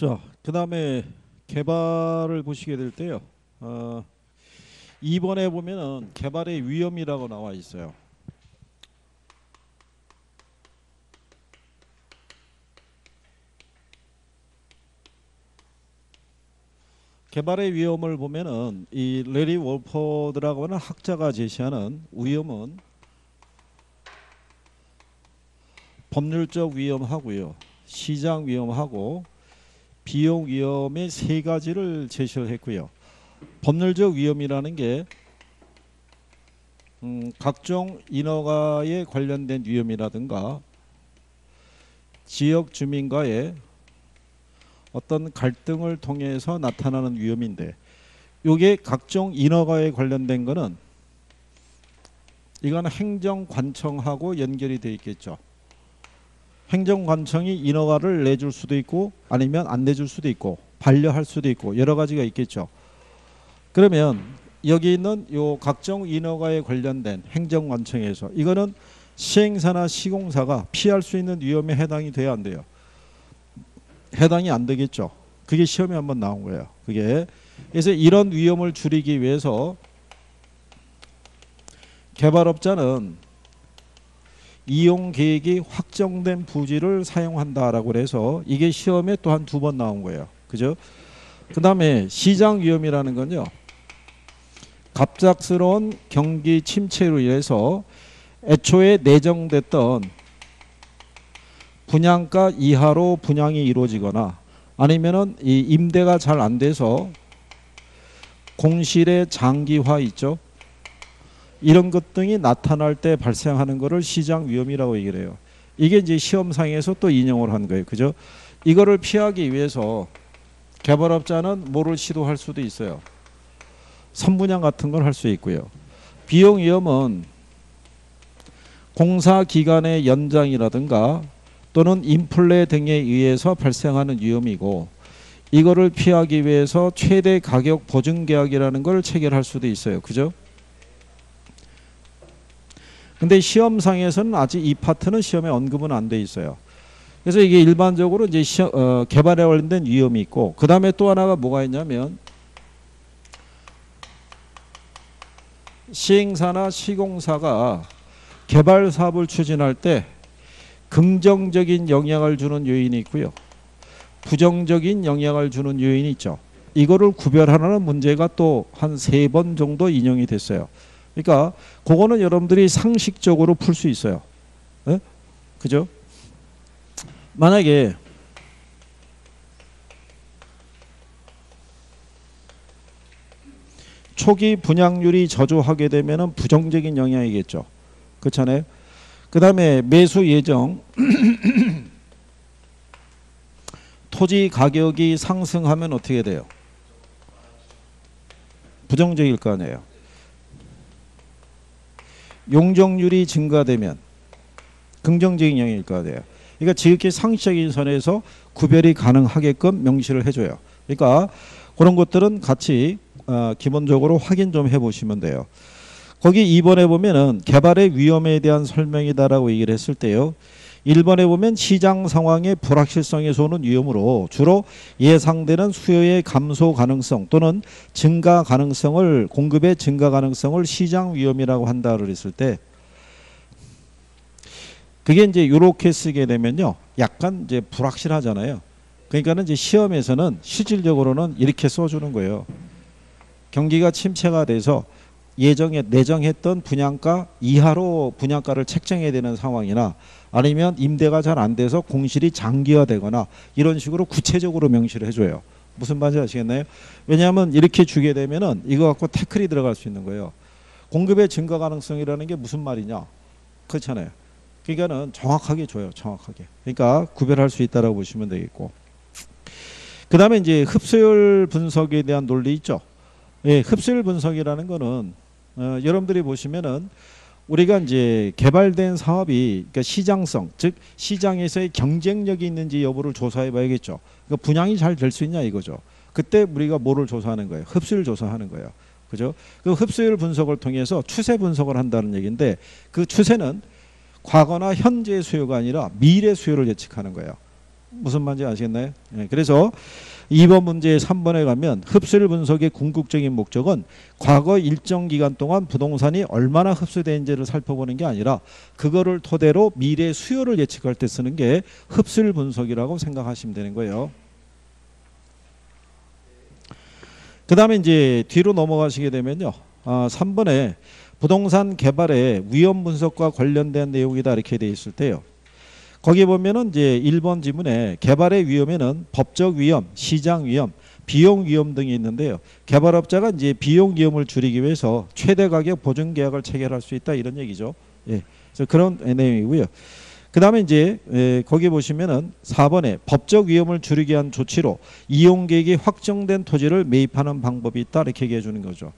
자, 그 다음에 개발을 보시게 될 때요. 2번에 보면은 개발의 위험이라고 나와 있어요. 개발의 위험을 보면은 이 레리 월퍼드라고 하는 학자가 제시하는 위험은 법률적 위험하고요, 시장 위험하고 비용 위험의 세 가지를 제시를 했고요. 법률적 위험이라는 게 각종 인허가에 관련된 위험이라든가 지역 주민과의 어떤 갈등을 통해서 나타나는 위험인데, 이게 각종 인허가에 관련된 거는 이건 행정관청하고 연결이 되어 있겠죠. 행정관청이 인허가를 내줄 수도 있고 아니면 안 내줄 수도 있고 반려할 수도 있고 여러 가지가 있겠죠. 그러면 여기 있는 요 각종 인허가에 관련된 행정관청에서 이거는 시행사나 시공사가 피할 수 있는 위험에 해당이 돼야 안 돼요. 해당이 안 되겠죠. 그게 시험에 한번 나온 거예요. 그게 그래서 이런 위험을 줄이기 위해서 개발업자는 이용 계획이 확정된 부지를 사용한다라고 해서 이게 시험에 또 한 두 번 나온 거예요. 그죠? 그 다음에 시장 위험이라는 건요, 갑작스러운 경기 침체로 인해서 애초에 내정됐던 분양가 이하로 분양이 이루어지거나 아니면은 이 임대가 잘 안 돼서 공실의 장기화 있죠. 이런 것 등이 나타날 때 발생하는 것을 시장 위험이라고 얘기를 해요. 이게 이제 시험상에서 또 인용을 한 거예요. 그죠? 이거를 피하기 위해서 개발업자는 뭐를 시도할 수도 있어요. 선분양 같은 걸 할 수 있고요. 비용 위험은 공사 기간의 연장이라든가 또는 인플레 등에 의해서 발생하는 위험이고, 이거를 피하기 위해서 최대 가격 보증 계약이라는 걸 체결할 수도 있어요. 그죠? 근데 시험상에서는 아직 이 파트는 시험에 언급은 안 돼 있어요. 그래서 이게 일반적으로 이제 개발에 관련된 위험이 있고, 그 다음에 또 하나가 뭐가 있냐면 시행사나 시공사가 개발 사업을 추진할 때 긍정적인 영향을 주는 요인이 있고요, 부정적인 영향을 주는 요인이 있죠. 이거를 구별하는 문제가 또 한 3번 정도 인용이 됐어요. 그러니까 그거는 여러분들이 상식적으로 풀 수 있어요. 네? 그죠? 만약에 초기 분양률이 저조하게 되면 부정적인 영향이겠죠. 그렇잖아요. 그 다음에 매수 예정 토지 가격이 상승하면 어떻게 돼요? 부정적일 거 아니에요. 용적률이 증가되면 긍정적인 영향일 거 아니에요. 그러니까 지극히 상식적인 선에서 구별이 가능하게끔 명시를 해줘요. 그러니까 그런 것들은 같이 기본적으로 확인 좀 해보시면 돼요. 거기 2번에 보면은 개발의 위험에 대한 설명이다라고 얘기를 했을 때요, 1번에 보면 시장 상황의 불확실성에서 오는 위험으로 주로 예상되는 수요의 감소 가능성 또는 증가 가능성을, 공급의 증가 가능성을 시장 위험이라고 한다고 했을 때, 그게 이제 이렇게 쓰게 되면요, 약간 이제 불확실하잖아요. 그러니까는 이제 시험에서는 실질적으로는 이렇게 써주는 거예요. 경기가 침체가 돼서 내정했던 분양가 이하로 분양가를 책정해야 되는 상황이나 아니면 임대가 잘 안 돼서 공실이 장기화되거나 이런 식으로 구체적으로 명시를 해줘요. 무슨 말인지 아시겠나요? 왜냐하면 이렇게 주게 되면은 이거 갖고 태클이 들어갈 수 있는 거예요. 공급의 증가 가능성이라는 게 무슨 말이냐? 그렇잖아요. 그러니까는 정확하게 줘요. 정확하게. 그러니까 구별할 수 있다라고 보시면 되겠고. 그 다음에 이제 흡수율 분석에 대한 논리 있죠. 예, 흡수율 분석이라는 거는 여러분들이 보시면은 우리가 이제 개발된 사업이, 그러니까 시장성, 즉 시장에서의 경쟁력이 있는지 여부를 조사해 봐야겠죠. 그러니까 분양이 잘 될 수 있냐 이거죠. 그때 우리가 뭐를 조사하는 거예요? 흡수율 조사하는 거예요. 그죠? 그 흡수율 분석을 통해서 추세 분석을 한다는 얘기인데, 그 추세는 과거나 현재 수요가 아니라 미래 수요를 예측하는 거예요. 무슨 말인지 아시겠나요? 예, 그래서 2번 문제 3번에 가면 흡수율 분석의 궁극적인 목적은 과거 일정 기간 동안 부동산이 얼마나 흡수되는지를 살펴보는 게 아니라 그거를 토대로 미래 수요를 예측할 때 쓰는 게 흡수율 분석이라고 생각하시면 되는 거예요. 그 다음에 이제 뒤로 넘어가시게 되면요. 3번에 부동산 개발의 위험 분석과 관련된 내용이다 이렇게 돼 있을 때요. 거기 보면은 이제 1번 지문에 개발의 위험에는 법적 위험, 시장 위험, 비용 위험 등이 있는데요. 개발업자가 이제 비용 위험을 줄이기 위해서 최대 가격 보증 계약을 체결할 수 있다 이런 얘기죠. 예. 그래서 그런 내용이고요. 그다음에 이제 거기 보시면은 4번에 법적 위험을 줄이기 위한 조치로 이용 계획이 확정된 토지를 매입하는 방법이 있다 이렇게 얘기해 주는 거죠.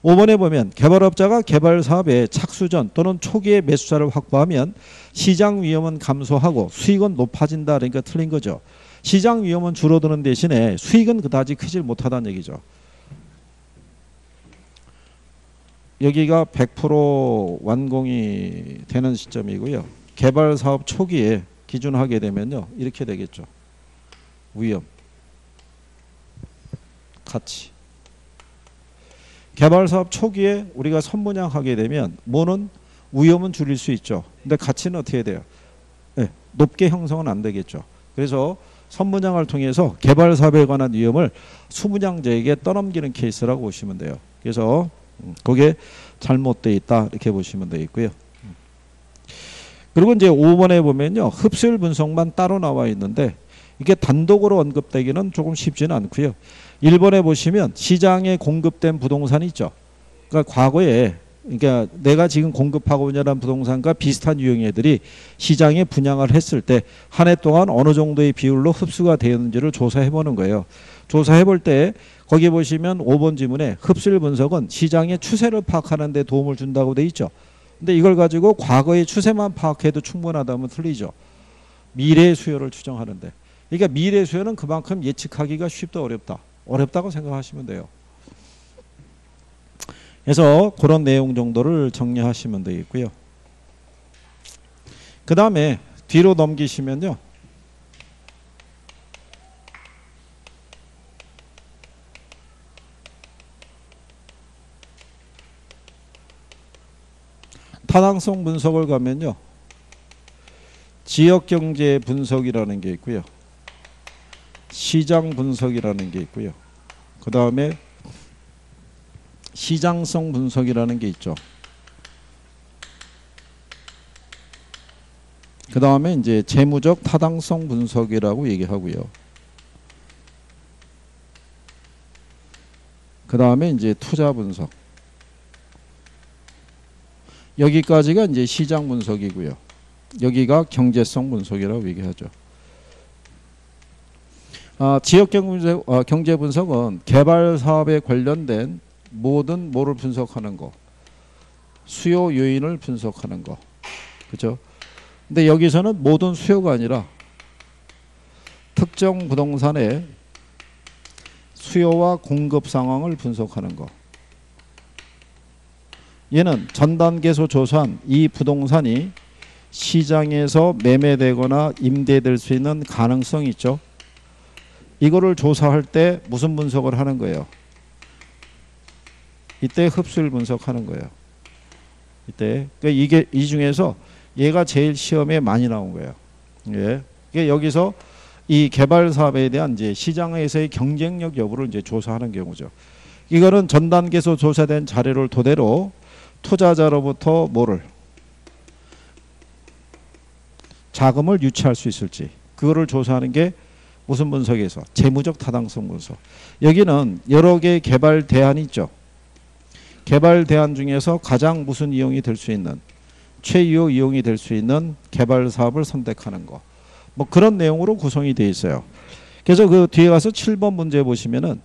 5번에 보면 개발업자가 개발 사업의 착수 전 또는 초기에 매수자를 확보하면 시장 위험은 감소하고 수익은 높아진다. 그러니까 틀린 거죠. 시장 위험은 줄어드는 대신에 수익은 그다지 크지 못하다는 얘기죠. 여기가 100% 완공이 되는 시점이고요. 개발 사업 초기에 기준하게 되면요. 이렇게 되겠죠. 위험, 가치. 개발 사업 초기에 우리가 선분양하게 되면 뭐는 위험은 줄일 수 있죠. 근데 가치는 어떻게 돼요? 네, 높게 형성은 안 되겠죠. 그래서 선분양을 통해서 개발 사업에 관한 위험을 수분양자에게 떠넘기는 케이스라고 보시면 돼요. 그래서 그게 잘못되어 있다 이렇게 보시면 되겠고요. 그리고 이제 5번에 보면요. 흡수율 분석만 따로 나와 있는데 이게 단독으로 언급되기는 조금 쉽지는 않고요. 1번에 보시면 시장에 공급된 부동산이 있죠. 그러니까 과거에 그러니까 내가 지금 공급하고 있는 부동산과 비슷한 유형의 애들이 시장에 분양을 했을 때 한 해 동안 어느 정도의 비율로 흡수가 되었는지를 조사해 보는 거예요. 조사해 볼 때 거기 보시면 5번 지문에 흡수율 분석은 시장의 추세를 파악하는 데 도움을 준다고 돼 있죠. 근데 이걸 가지고 과거의 추세만 파악해도 충분하다면 틀리죠. 미래의 수요를 추정하는데. 그러니까 미래 수요는 그만큼 예측하기가 쉽다 어렵다. 어렵다고 생각하시면 돼요. 그래서 그런 내용 정도를 정리하시면 되겠고요. 그 다음에 뒤로 넘기시면요. 타당성 분석을 가면요. 지역경제 분석이라는 게 있고요. 시장 분석이라는 게 있고요. 그 다음에 시장성 분석이라는 게 있죠. 그 다음에 이제 재무적 타당성 분석이라고 얘기하고요. 그 다음에 이제 투자 분석. 여기까지가 이제 시장 분석이고요. 여기가 경제성 분석이라고 얘기하죠. 지역 경제 분석은 개발 사업에 관련된 모든 뭐를 분석하는 거, 수요 요인을 분석하는 거, 그렇죠? 근데 여기서는 모든 수요가 아니라 특정 부동산의 수요와 공급 상황을 분석하는 거. 얘는 전 단계에서 조사한 이 부동산이 시장에서 매매되거나 임대될 수 있는 가능성이 있죠. 이거를 조사할 때 무슨 분석을 하는 거예요? 이때 흡수율 분석하는 거예요. 이때 그러니까 이게 이 중에서 얘가 제일 시험에 많이 나온 거예요. 예. 그러니까 여기서 이 개발 사업에 대한 이제 시장에서의 경쟁력 여부를 이제 조사하는 경우죠. 이거는 전 단계에서 조사된 자료를 토대로 투자자로부터 뭐를 자금을 유치할 수 있을지 그거를 조사하는 게 무슨 분석에서 재무적 타당성 분석. 여기는 여러 개의 개발 대안이 있죠. 개발 대안 중에서 가장 무슨 이용이 될 수 있는 최유 이용이 될 수 있는 개발 사업을 선택하는 거. 뭐 그런 내용으로 구성이 되어 있어요. 그래서 그 뒤에 가서 7번 문제 보시면은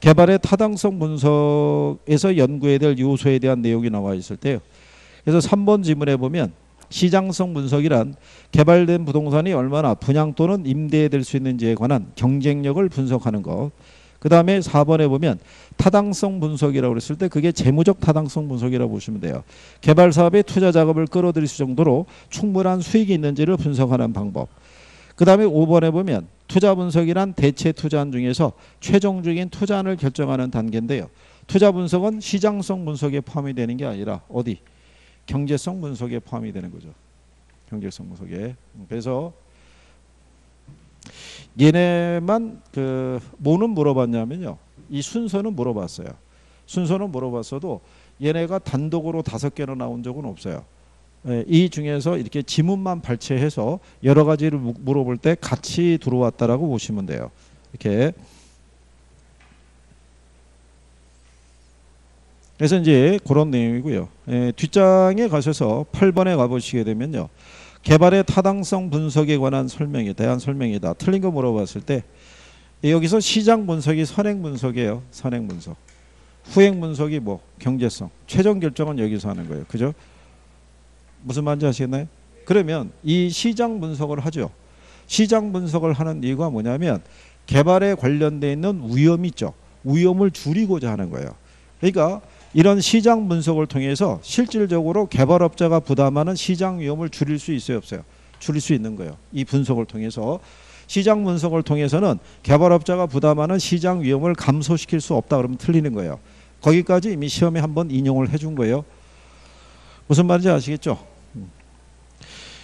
개발의 타당성 분석에서 연구해야 될 요소에 대한 내용이 나와 있을 때요. 그래서 3번 지문에 보면 시장성 분석이란 개발된 부동산이 얼마나 분양 또는 임대될 수 있는지에 관한 경쟁력을 분석하는 것. 그 다음에 4번에 보면 타당성 분석이라고 그랬을 때 그게 재무적 타당성 분석이라고 보시면 돼요. 개발 사업에 투자 자금을 끌어들일 수 정도로 충분한 수익이 있는지를 분석하는 방법. 그 다음에 5번에 보면 투자 분석이란 대체 투자안 중에서 최종적인 투자안을 결정하는 단계인데요. 투자 분석은 시장성 분석에 포함이 되는 게 아니라 어디? 경제성 분석에 포함이 되는 거죠. 경제성 분석에. 그래서 얘네만 뭐는 물어봤냐면요. 이 순서는 물어봤어요. 순서는 물어봤어도 얘네가 단독으로 5개로 나온 적은 없어요. 이 중에서 이렇게 지문만 발췌해서 여러 가지를 물어볼 때 같이 들어왔다라고 보시면 돼요. 이렇게. 그래서 이제 그런 내용이고요. 뒷장에 가셔서 8번에 가보시게 되면요. 개발의 타당성 분석에 관한 설명에 대한 설명이다. 틀린 거 물어봤을 때 여기서 시장 분석이 선행 분석이에요. 선행 분석. 후행 분석이 뭐? 경제성. 최종 결정은 여기서 하는 거예요. 그죠? 무슨 말인지 아시겠나요? 그러면 이 시장 분석을 하죠. 시장 분석을 하는 이유가 뭐냐면 개발에 관련되어 있는 위험이 있죠. 위험을 줄이고자 하는 거예요. 그러니까 이런 시장 분석을 통해서 실질적으로 개발업자가 부담하는 시장 위험을 줄일 수 있어요, 없어요? 줄일 수 있는 거예요. 이 분석을 통해서. 시장 분석을 통해서는 개발업자가 부담하는 시장 위험을 감소시킬 수 없다 그러면 틀리는 거예요. 거기까지 이미 시험에 한번 인용을 해준 거예요. 무슨 말인지 아시겠죠?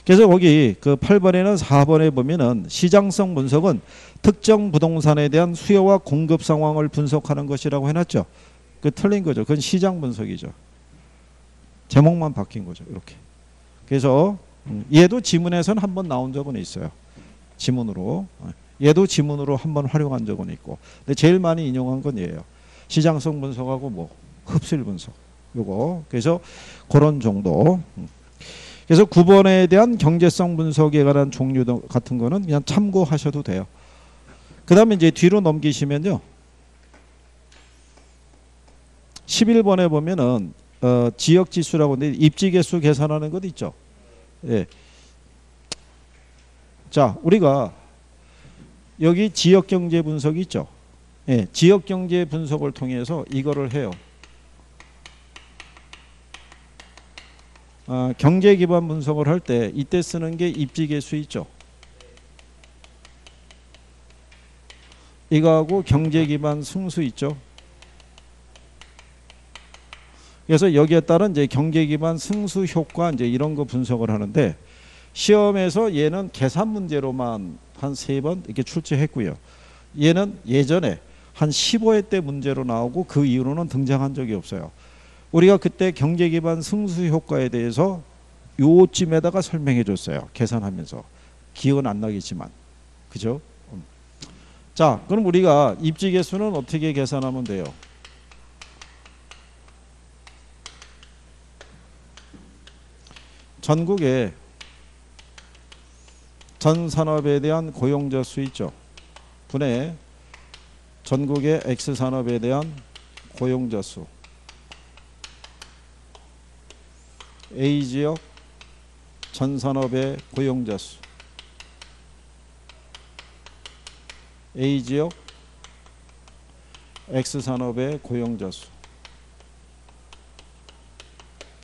그래서 거기 8번에는 4번에 보면은 시장성 분석은 특정 부동산에 대한 수요와 공급 상황을 분석하는 것이라고 해놨죠. 틀린 거죠. 그건 시장 분석이죠. 제목만 바뀐 거죠. 이렇게. 그래서 얘도 지문에서는 한번 나온 적은 있어요. 지문으로. 얘도 지문으로 한번 활용한 적은 있고. 근데 제일 많이 인용한 건 얘예요. 시장성 분석하고 뭐 흡수율 분석. 요거. 그래서 그런 정도. 그래서 9번에 대한 경제성 분석에 관한 종류 같은 거는 그냥 참고하셔도 돼요. 그 다음에 이제 뒤로 넘기시면요. 11번에 보면은 지역지수라고 하는데 입지개수 계산하는 것 있죠. 예. 자, 우리가 여기 지역경제 분석이 있죠. 예. 지역경제 분석을 통해서 이거를 해요. 경제 기반 분석을 할 때 이때 쓰는 게 입지계수 있죠. 이거하고 경제 기반 승수 있죠. 그래서 여기에 따른 이제 경제 기반 승수 효과 이제 이런 거 분석을 하는데 시험에서 얘는 계산 문제로만 한 3번 이렇게 출제했고요. 얘는 예전에 한 15회 때 문제로 나오고 그 이후로는 등장한 적이 없어요. 우리가 그때 경제 기반 승수 효과에 대해서 요쯤에다가 설명해 줬어요. 계산하면서. 기억은 안 나겠지만. 그죠? 자, 그럼 우리가 입지계수는 어떻게 계산하면 돼요? 전국에 전 산업에 대한 고용자 수 있죠. 분의 전국의 X산업에 대한 고용자 수. A지역 전산업의 고용자 수. A지역 X산업의 고용자 수.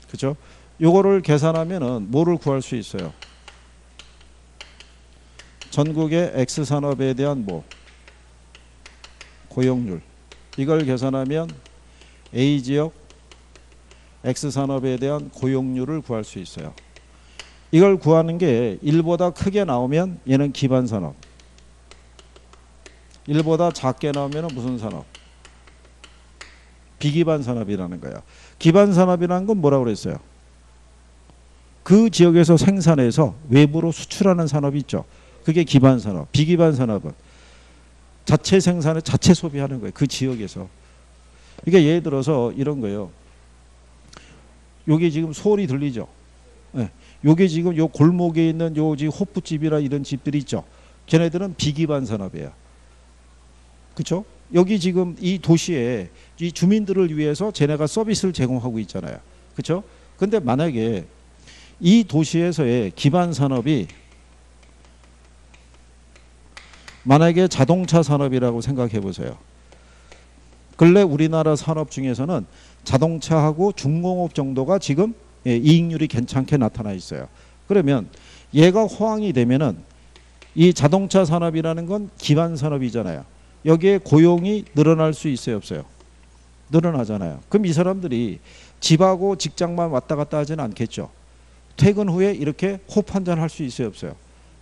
그죠? 요거를 계산하면은 뭐를 구할 수 있어요? 전국의 X산업에 대한 뭐? 고용률. 이걸 계산하면 A지역 X산업에 대한 고용률을 구할 수 있어요. 이걸 구하는 게 1보다 크게 나오면 얘는 기반산업. 1보다 작게 나오면 무슨 산업? 비기반산업이라는 거예요. 기반산업이라는 건 뭐라고 그랬어요? 그 지역에서 생산해서 외부로 수출하는 산업이 있죠. 그게 기반산업. 비기반산업은 자체 생산에 자체 소비하는 거예요. 그 지역에서. 그러니까 예를 들어서 이런 거예요. 여기 지금 소리 들리죠? 네. 요게 지금 요 골목에 있는 요 지금 호프집이라 이런 집들이 있죠. 걔네들은 비기반 산업이에요. 그렇죠? 여기 지금 이 도시에 이 주민들을 위해서 쟤네가 서비스를 제공하고 있잖아요. 그렇죠? 근데 만약에 이 도시에서의 기반 산업이 만약에 자동차 산업이라고 생각해 보세요. 근래 우리나라 산업 중에서는 자동차하고 중공업 정도가 지금 이익률이 괜찮게 나타나 있어요. 그러면 얘가 호황이 되면은 이 자동차 산업이라는 건 기반 산업이잖아요. 여기에 고용이 늘어날 수 있어요, 없어요? 늘어나잖아요. 그럼 이 사람들이 집하고 직장만 왔다 갔다 하지는 않겠죠. 퇴근 후에 이렇게 호프 한잔 할 수 있어요, 없어요?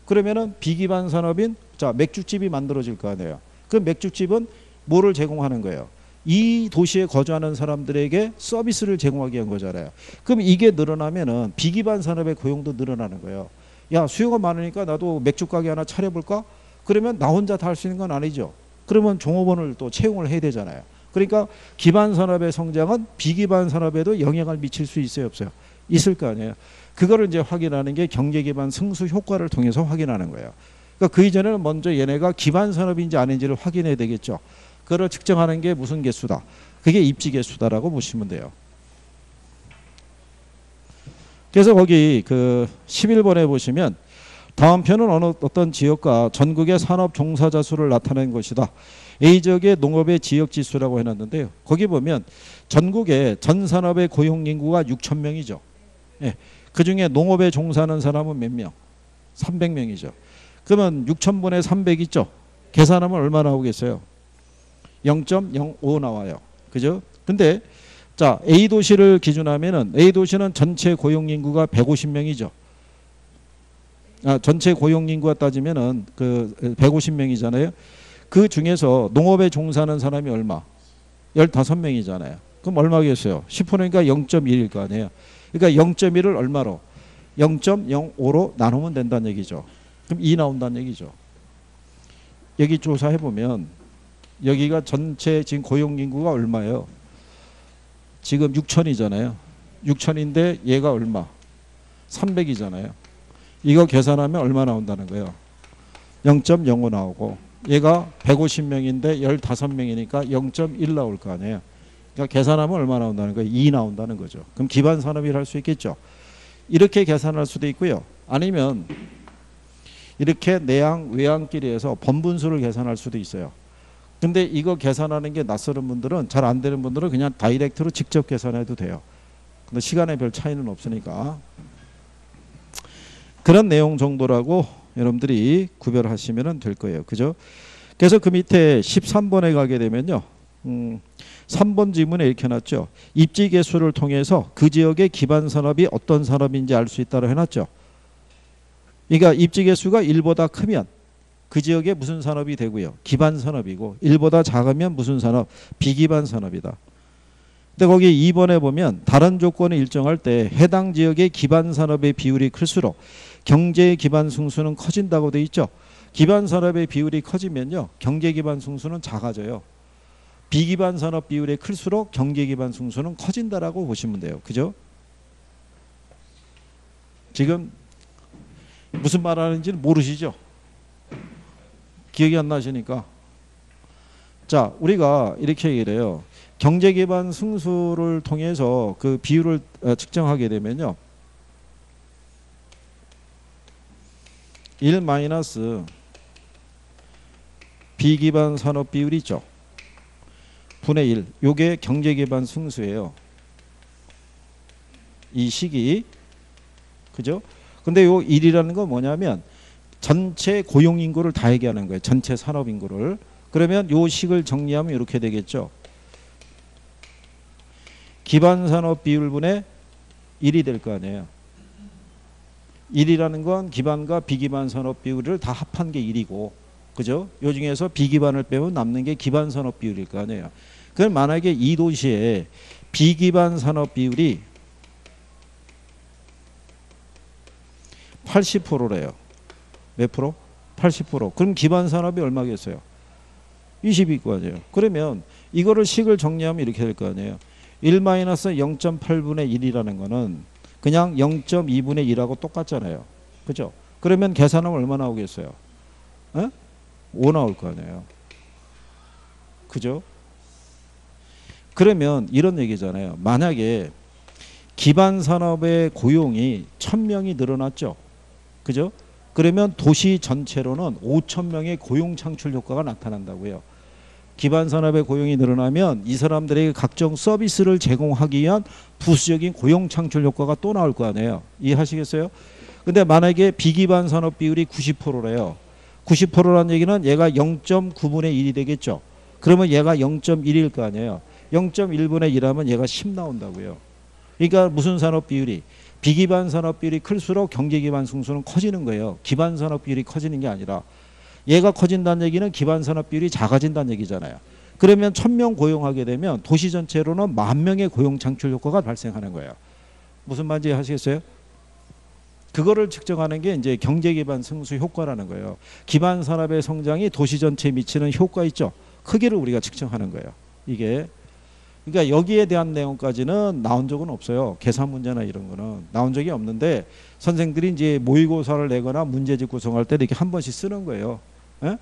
그러면은 비기반 산업인 자 맥주집이 만들어질 거 아니에요. 그 맥주집은 뭐를 제공하는 거예요? 이 도시에 거주하는 사람들에게 서비스를 제공하기 위한 거잖아요. 그럼 이게 늘어나면은 비기반 산업의 고용도 늘어나는 거예요. 야, 수요가 많으니까 나도 맥주 가게 하나 차려볼까? 그러면 나 혼자 다 할 수 있는 건 아니죠. 그러면 종업원을 또 채용을 해야 되잖아요. 그러니까 기반 산업의 성장은 비기반 산업에도 영향을 미칠 수 있어요, 없어요? 있을 거 아니에요. 그거를 이제 확인하는 게 경제 기반 승수 효과를 통해서 확인하는 거예요. 그러니까 그 이전에는 먼저 얘네가 기반 산업인지 아닌지를 확인해야 되겠죠. 그걸 측정하는 게 무슨 개수다? 그게 입지 개수다라고 보시면 돼요. 그래서 거기 그 11번에 보시면 다음 편은 어떤 지역과 전국의 산업 종사자 수를 나타낸 것이다. A 지역의 농업의 지역 지수라고 해놨는데요. 거기 보면 전국의 전 산업의 고용 인구가 6,000명이죠. 예. 그 중에 농업에 종사하는 사람은 몇 명? 300명이죠. 그러면 6,000분의 300 있죠. 계산하면 얼마 나오겠어요? 0.05 나와요. 그죠? 근데 자, A 도시를 기준하면은 A 도시는 전체 고용 인구가 150명이죠. 전체 고용 인구가 따지면은 그 150명이잖아요. 그 중에서 농업에 종사하는 사람이 얼마? 15명이잖아요. 그럼 얼마겠어요? 10%니까 0.1일 거 아니에요. 그러니까 0.1을 얼마로? 0.05로 나누면 된다는 얘기죠. 그럼 2 나온다는 얘기죠. 여기 조사해 보면 여기가 전체 지금 고용 인구가 얼마예요? 지금 6천이잖아요. 6천인데 얘가 얼마? 300이잖아요. 이거 계산하면 얼마 나온다는 거예요? 0.05 나오고 얘가 150명인데 15명이니까 0.1 나올 거 아니에요. 그러니까 계산하면 얼마 나온다는 거예요? 2 나온다는 거죠. 그럼 기반 산업이라 할 수 있겠죠. 이렇게 계산할 수도 있고요. 아니면 이렇게 내양 외양끼리 해서 번분수를 계산할 수도 있어요. 근데 이거 계산하는 게 낯설은 분들은, 잘 안 되는 분들은 그냥 다이렉트로 직접 계산해도 돼요. 근데 시간에 별 차이는 없으니까. 그런 내용 정도라고 여러분들이 구별하시면 될 거예요. 그죠? 그래서 그 밑에 13번에 가게 되면요. 3번 지문에 이렇게 해놨죠. 입지 개수를 통해서 그 지역의 기반 산업이 어떤 산업인지 알 수 있다고 해놨죠. 그러니까 입지 개수가 1보다 크면 그 지역에 무슨 산업이 되고요. 기반 산업이고 1보다 작으면 무슨 산업? 비기반 산업이다. 근데 거기 2번에 보면 다른 조건을 일정할 때 해당 지역의 기반 산업의 비율이 클수록 경제의 기반 승수는 커진다고 돼 있죠. 기반 산업의 비율이 커지면요. 경제 기반 승수는 작아져요. 비기반 산업 비율이 클수록 경제 기반 승수는 커진다라고 보시면 돼요. 그죠? 지금 무슨 말 하는지는 모르시죠? 기억이 안 나시니까. 자, 우리가 이렇게 얘기를 해요. 경제 기반 승수를 통해서 그 비율을 측정하게 되면요. 1 마이너스 비기반 산업 비율이 있죠. 분의 1. 요게 경제 기반 승수예요. 이 식이. 그죠? 근데 요 1이라는 건 뭐냐면 전체 고용 인구를 다 얘기하는 거예요. 전체 산업 인구를. 그러면 요 식을 정리하면 이렇게 되겠죠. 기반 산업 비율분의 1이 될 거 아니에요. 1이라는 건 기반과 비기반 산업 비율을 다 합한 게 1이고, 그죠? 요 중에서 비기반을 빼면 남는 게 기반 산업 비율일 거 아니에요. 그럼 만약에 이 도시에 비기반 산업 비율이 80%래요. 몇 프로? 80%. 그럼 기반 산업이 얼마겠어요? 20일 거 아니에요. 그러면 이거를 식을 정리하면 이렇게 될 거 아니에요. 1-0.8분의 1이라는 거는 그냥 0.2분의 1하고 똑같잖아요. 그죠? 그러면 계산하면 얼마 나오겠어요? 에? 5 나올 거 아니에요. 그죠? 그러면 이런 얘기잖아요. 만약에 기반 산업의 고용이 1,000명이 늘어났죠. 그죠? 그러면 도시 전체로는 5,000명의 고용 창출 효과가 나타난다고요. 기반 산업의 고용이 늘어나면 이 사람들에게 각종 서비스를 제공하기 위한 부수적인 고용 창출 효과가 또 나올 거 아니에요. 이해하시겠어요? 근데 만약에 비기반 산업 비율이 90%래요. 90%라는 얘기는 얘가 0.9분의 1이 되겠죠. 그러면 얘가 0.1일 거 아니에요. 0.1분의 1하면 얘가 10 나온다고요. 그러니까 무슨 산업 비율이? 비기반 산업 비율이 클수록 경제기반 승수는 커지는 거예요. 기반 산업 비율이 커지는 게 아니라 얘가 커진다는 얘기는 기반 산업 비율이 작아진다는 얘기잖아요. 그러면 1000명 고용하게 되면 도시 전체로는 10,000명의 고용 창출 효과가 발생하는 거예요. 무슨 말인지 아시겠어요? 그거를 측정하는 게 이제 경제 기반 승수 효과라는 거예요. 기반 산업의 성장이 도시 전체에 미치는 효과 있죠. 크기를 우리가 측정하는 거예요. 이게 그러니까 여기에 대한 내용까지는 나온 적은 없어요. 계산 문제나 이런 거는 나온 적이 없는데 선생들이 이제 모의고사를 내거나 문제집 구성할 때 이렇게 한 번씩 쓰는 거예요. 에?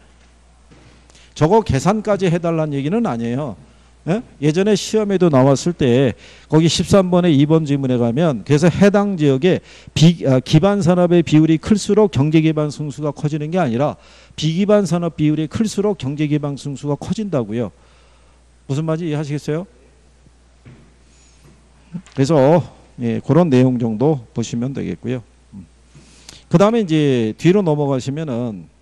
저거 계산까지 해달라는 얘기는 아니에요. 에? 예전에 시험에도 나왔을 때 거기 13번에 2번 지문에 가면 그래서 해당 지역에 기반 산업의 비율이 클수록 경제 기반 승수가 커지는 게 아니라 비기반 산업 비율이 클수록 경제 기반 승수가 커진다고요. 무슨 말인지 이해하시겠어요? 그래서 예, 그런 내용 정도 보시면 되겠고요. 그 다음에 이제 뒤로 넘어가시면은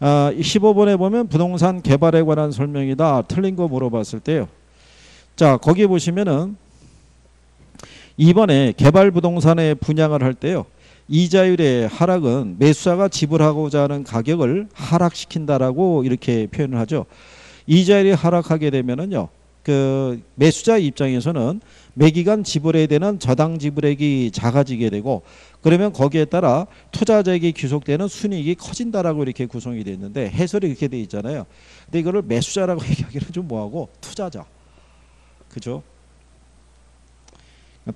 15번에 보면 부동산 개발에 관한 설명이다. 틀린 거 물어봤을 때요. 자, 거기 보시면은 2번에 개발 부동산에 분양을 할 때요. 이자율의 하락은 매수자가 지불하고자 하는 가격을 하락시킨다라고 이렇게 표현을 하죠. 이자율이 하락하게 되면은요. 그 매수자 입장에서는 매기간 지불해야 되는 저당 지불액이 작아지게 되고 그러면 거기에 따라 투자자에게 귀속되는 순이익이 커진다라고 이렇게 구성이 되어 있는데 해설이 이렇게 되어 있잖아요. 근데 이거를 매수자라고 얘기하기는 좀 뭐하고 투자자. 그죠?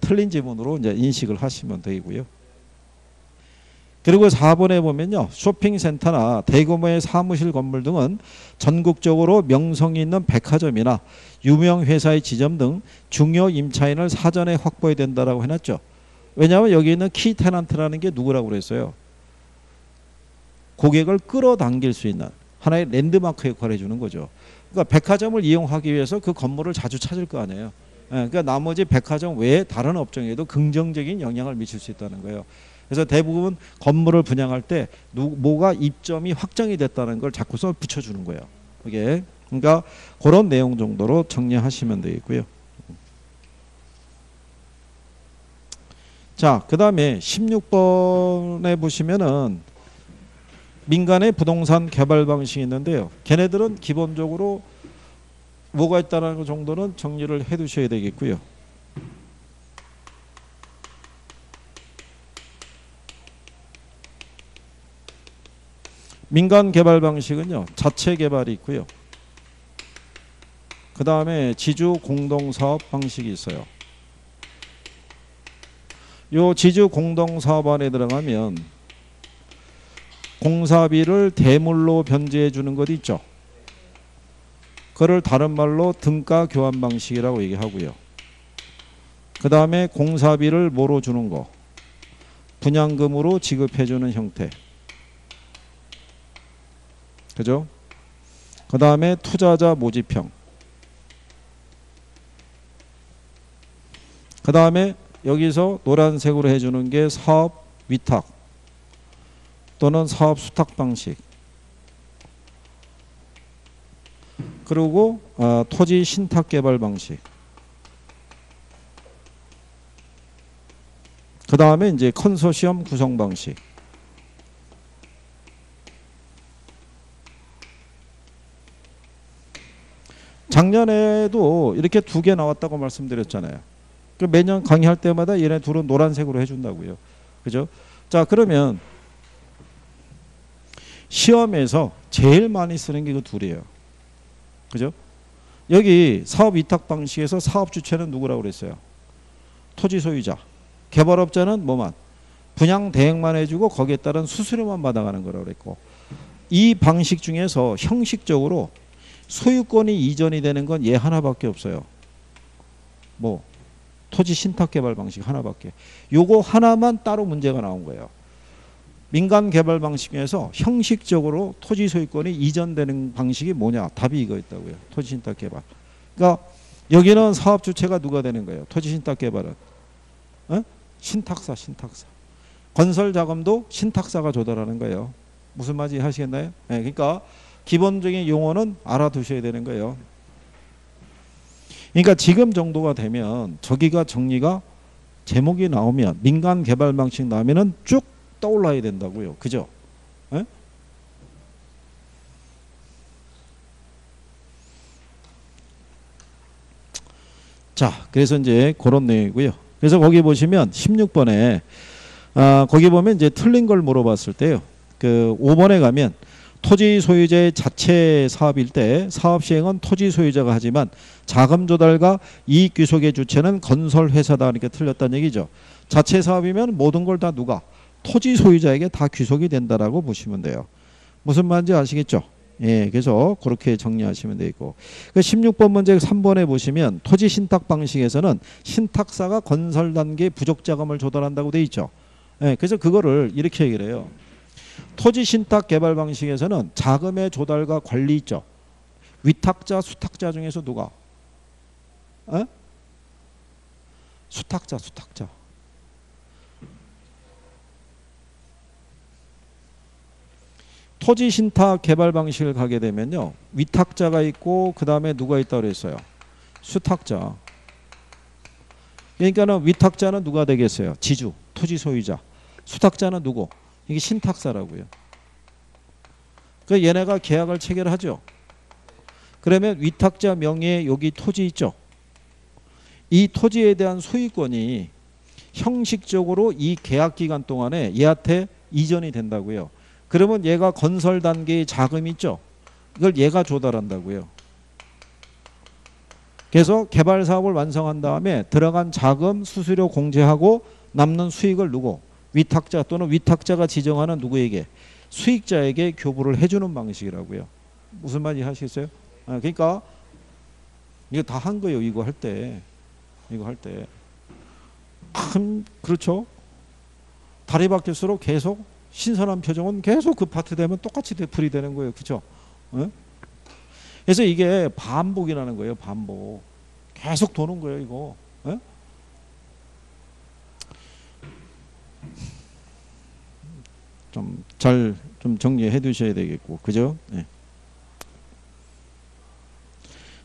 틀린 지문으로 이제 인식을 하시면 되고요. 그리고 4번에 보면요. 쇼핑센터나 대규모의 사무실 건물 등은 전국적으로 명성이 있는 백화점이나 유명 회사의 지점 등 중요 임차인을 사전에 확보해야 된다라고 해놨죠. 왜냐하면 여기 있는 키 테넌트라는 게 누구라고 그랬어요? 고객을 끌어당길 수 있는 하나의 랜드마크 역할을 해주는 거죠. 그러니까 백화점을 이용하기 위해서 그 건물을 자주 찾을 거 아니에요. 그러니까 나머지 백화점 외에 다른 업종에도 긍정적인 영향을 미칠 수 있다는 거예요. 그래서 대부분 건물을 분양할 때 뭐가 입점이 확정이 됐다는 걸 자꾸 써 붙여주는 거예요. 그게 그러니까 그런 내용 정도로 정리하시면 되겠고요. 자, 그 다음에 16번에 보시면은 민간의 부동산 개발 방식이 있는데요. 걔네들은 기본적으로 뭐가 있다는 것 정도는 정리를 해 두셔야 되겠고요. 민간 개발 방식은요. 자체 개발이 있고요. 그 다음에 지주 공동사업 방식이 있어요. 요 지주 공동사업 안에 들어가면 공사비를 대물로 변제해 주는 것 있죠. 그걸 다른 말로 등가 교환 방식이라고 얘기하고요. 그 다음에 공사비를 뭐로 주는 거? 분양금으로 지급해 주는 형태. 그죠? 그 다음에 투자자 모집형. 그 다음에 여기서 노란색으로 해주는 게 사업 위탁 또는 사업 수탁 방식. 그리고 토지 신탁 개발 방식. 그 다음에 이제 컨소시엄 구성 방식. 작년에도 이렇게 2개 나왔다고 말씀드렸잖아요. 매년 강의할 때마다 얘네 둘은 노란색으로 해준다고요. 그죠? 자, 그러면 시험에서 제일 많이 쓰는 게 그 둘이에요. 그죠? 여기 사업 위탁 방식에서 사업 주체는 누구라고 그랬어요? 토지 소유자. 개발업자는 뭐만? 분양 대행만 해주고 거기에 따른 수수료만 받아가는 거라고 그랬고, 이 방식 중에서 형식적으로 소유권이 이전이 되는 건 얘 하나밖에 없어요. 뭐 토지 신탁 개발 방식 하나밖에. 요거 하나만 따로 문제가 나온 거예요. 민간 개발 방식 중에서 형식적으로 토지 소유권이 이전되는 방식이 뭐냐? 답이 이거였다고요. 토지 신탁 개발. 그러니까 여기는 사업 주체가 누가 되는 거예요? 토지 신탁 개발은 신탁사. 건설 자금도 신탁사가 조달하는 거예요. 무슨 말인지 하시겠나요? 네, 그러니까 기본적인 용어는 알아두셔야 되는 거예요. 그러니까 지금 정도가 되면 저기가 정리가 제목이 나오면 민간 개발 방식 나오면은 쭉 떠올라야 된다고요. 그죠? 네? 자, 그래서 이제 그런 내용이고요. 그래서 거기 보시면 16번에 거기 보면 이제 틀린 걸 물어봤을 때요. 그 5번에 가면 토지 소유자의 자체 사업일 때 사업 시행은 토지 소유자가 하지만 자금 조달과 이익 귀속의 주체는 건설 회사다. 그러니까 틀렸다는 얘기죠. 자체 사업이면 모든 걸 다 누가? 토지 소유자에게 다 귀속이 된다라고 보시면 돼요. 무슨 말인지 아시겠죠? 예, 그래서 그렇게 정리하시면 되고. 그 16번 문제 3번에 보시면 토지 신탁 방식에서는 신탁사가 건설 단계 부족 자금을 조달한다고 돼 있죠. 예, 그래서 그거를 이렇게 얘기를 해요. 토지 신탁 개발 방식에서는 자금의 조달과 관리 있죠. 위탁자, 수탁자 중에서 누가? 에? 수탁자. 토지 신탁 개발 방식을 가게 되면요. 위탁자가 있고 그 다음에 누가 있다고 그랬어요? 수탁자. 그러니까는 위탁자는 누가 되겠어요? 지주, 토지 소유자. 수탁자는 누구? 이게 신탁사라고요. 그 얘네가 계약을 체결하죠. 그러면 위탁자 명의의 여기 토지 있죠. 이 토지에 대한 소유권이 형식적으로 이 계약 기간 동안에 얘한테 이전이 된다고요. 그러면 얘가 건설 단계의 자금이 있죠. 이걸 얘가 조달한다고요. 그래서 개발 사업을 완성한 다음에 들어간 자금 수수료 공제하고 남는 수익을 누구? 위탁자 또는 위탁자가 지정하는 누구에게? 수익자에게 교부를 해주는 방식이라고요. 무슨 말인지 하시겠어요? 그러니까 이거 다 한 거예요. 이거 할 때. 그렇죠. 달이 바뀔수록 계속 신선한 표정은 계속 그 파트 되면 똑같이 되풀이 되는 거예요. 그렇죠? 그래서 이게 반복이라는 거예요. 반복. 계속 도는 거예요. 이거. 좀 잘 좀 정리해 두셔야 되겠고. 그죠? 네.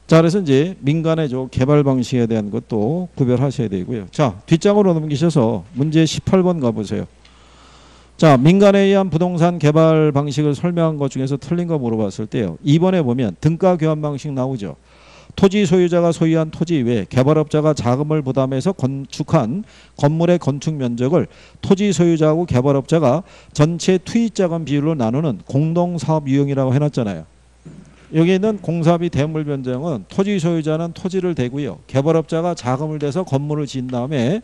자, 그래서 이제 민간의 개발 방식에 대한 것도 구별하셔야 되고요. 자, 뒷장으로 넘기셔서 문제 18번 가보세요. 자, 민간에 의한 부동산 개발 방식을 설명한 것 중에서 틀린 거 물어봤을 때요. 2번에 보면 등가 교환 방식 나오죠. 토지 소유자가 소유한 토지 외에 개발업자가 자금을 부담해서 건축한 건물의 건축 면적을 토지 소유자하고 개발업자가 전체 투입자금 비율로 나누는 공동사업 유형이라고 해놨잖아요. 여기 있는 공사비 대물 변경은 토지 소유자는 토지를 대고요. 개발업자가 자금을 대서 건물을 지은 다음에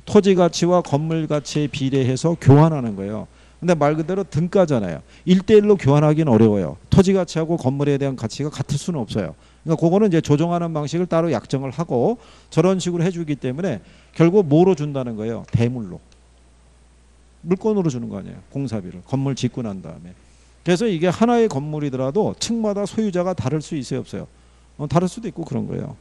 토지 가치와 건물 가치에 비례해서 교환하는 거예요. 근데 말 그대로 등가잖아요. 1대1로 교환하기는 어려워요. 토지 가치하고 건물에 대한 가치가 같을 수는 없어요. 그러니까 그거는 이제 조정하는 방식을 따로 약정을 하고 저런 식으로 해주기 때문에 결국 뭐로 준다는 거예요? 대물로. 물건으로 주는 거 아니에요. 공사비를. 건물 짓고 난 다음에. 그래서 이게 하나의 건물이더라도 층마다 소유자가 다를 수 있어요? 없어요? 다를 수도 있고 그런 거예요.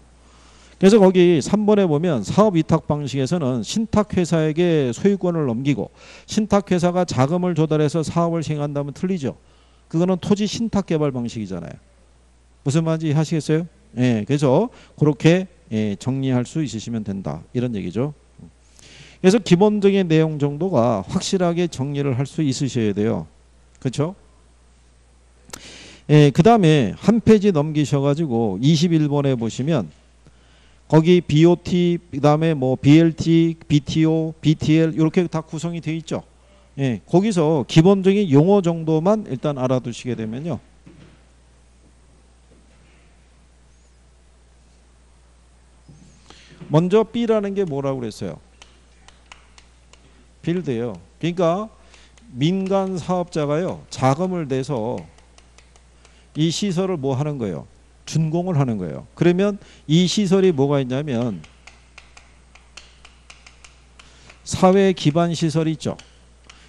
그래서 거기 3번에 보면 사업위탁 방식에서는 신탁회사에게 소유권을 넘기고 신탁회사가 자금을 조달해서 사업을 시행한다면 틀리죠. 그거는 토지 신탁개발 방식이잖아요. 무슨 말인지 하시겠어요? 예, 그래서 그렇게 정리할 수 있으시면 된다. 이런 얘기죠. 그래서 기본적인 내용 정도가 확실하게 정리를 할 수 있으셔야 돼요. 그렇죠? 그 다음에 한 페이지 넘기셔가지고 21번에 보시면 거기 BOT, 그 다음에 뭐 BLT, BTO, BTL 이렇게 다 구성이 되어 있죠. 예, 거기서 기본적인 용어 정도만 일단 알아두시게 되면요. 먼저 B라는 게 뭐라고 그랬어요? 빌드예요. 그러니까 민간 사업자가요. 자금을 내서 이 시설을 뭐 하는 거예요? 준공을 하는 거예요. 그러면 이 시설이 뭐가 있냐면 사회 기반 시설이 있죠.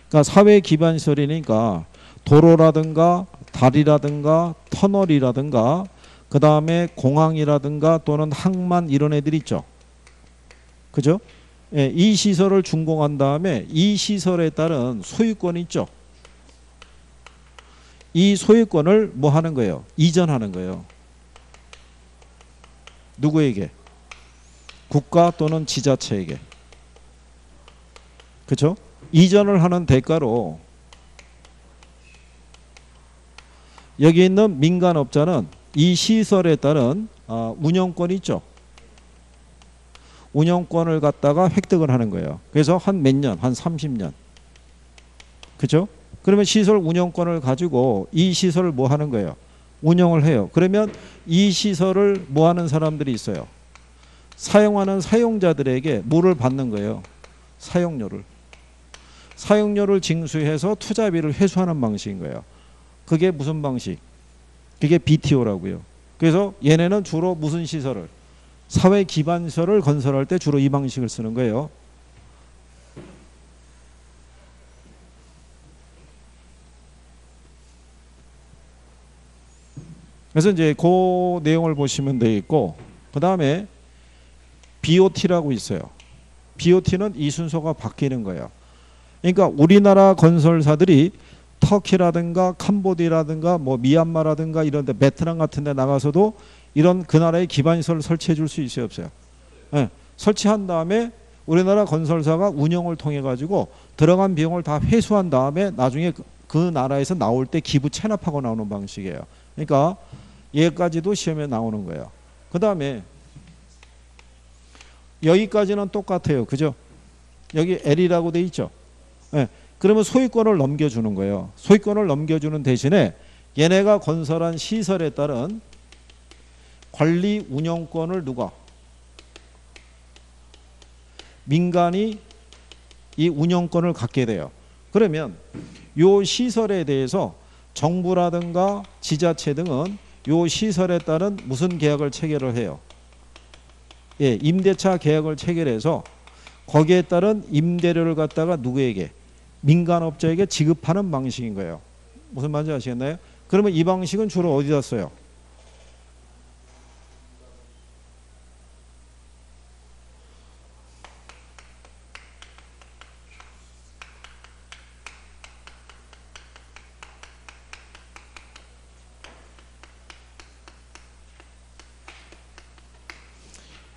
그러니까 사회 기반 시설이니까 도로라든가 다리라든가 터널이라든가 그 다음에 공항이라든가 또는 항만 이런 애들이 있죠. 그죠? 예, 이 시설을 준공한 다음에 이 시설에 따른 소유권이 있죠. 이 소유권을 뭐 하는 거예요? 이전하는 거예요. 누구에게? 국가 또는 지자체에게. 그렇죠? 이전을 하는 대가로 여기 있는 민간업자는 이 시설에 따른 운영권이 있죠. 운영권을 갖다가 획득을 하는 거예요. 그래서 한 몇 년, 한 30년. 그죠? 그러면 시설 운영권을 가지고 이 시설을 뭐 하는 거예요? 운영을 해요. 그러면 이 시설을 뭐 하는 사람들이 있어요? 사용하는 사용자들에게 뭐를 받는 거예요? 사용료를. 사용료를 징수해서 투자비를 회수하는 방식인 거예요. 그게 무슨 방식? 그게 BTO라고요. 그래서 얘네는 주로 무슨 시설을? 사회 기반 시설을 건설할 때 주로 이 방식을 쓰는 거예요. 그래서 이제 그 내용을 보시면 되겠고, 그 다음에 BOT라고 있어요. BOT는 이 순서가 바뀌는 거예요. 그러니까 우리나라 건설사들이 터키라든가 캄보디아라든가 뭐 미얀마라든가 이런 데 베트남 같은 데 나가서도 이런 그 나라의 기반시설을 설치해 줄 수 있어요, 없어요? 네. 설치한 다음에 우리나라 건설사가 운영을 통해 가지고 들어간 비용을 다 회수한 다음에 나중에 그 나라에서 나올 때 기부 체납하고 나오는 방식이에요. 그러니까 얘까지도 시험에 나오는 거예요. 그 다음에 여기까지는 똑같아요. 그죠? 여기 L이라고 돼 있죠? 네. 그러면 소유권을 넘겨주는 거예요. 소유권을 넘겨주는 대신에 얘네가 건설한 시설에 따른 관리 운영권을 누가? 민간이 이 운영권을 갖게 돼요. 그러면 이 시설에 대해서 정부라든가 지자체 등은 이 시설에 따른 무슨 계약을 체결을 해요? 예, 임대차 계약을 체결해서 거기에 따른 임대료를 갖다가 누구에게? 민간업자에게 지급하는 방식인 거예요. 무슨 말인지 아시겠나요? 그러면 이 방식은 주로 어디다 써요?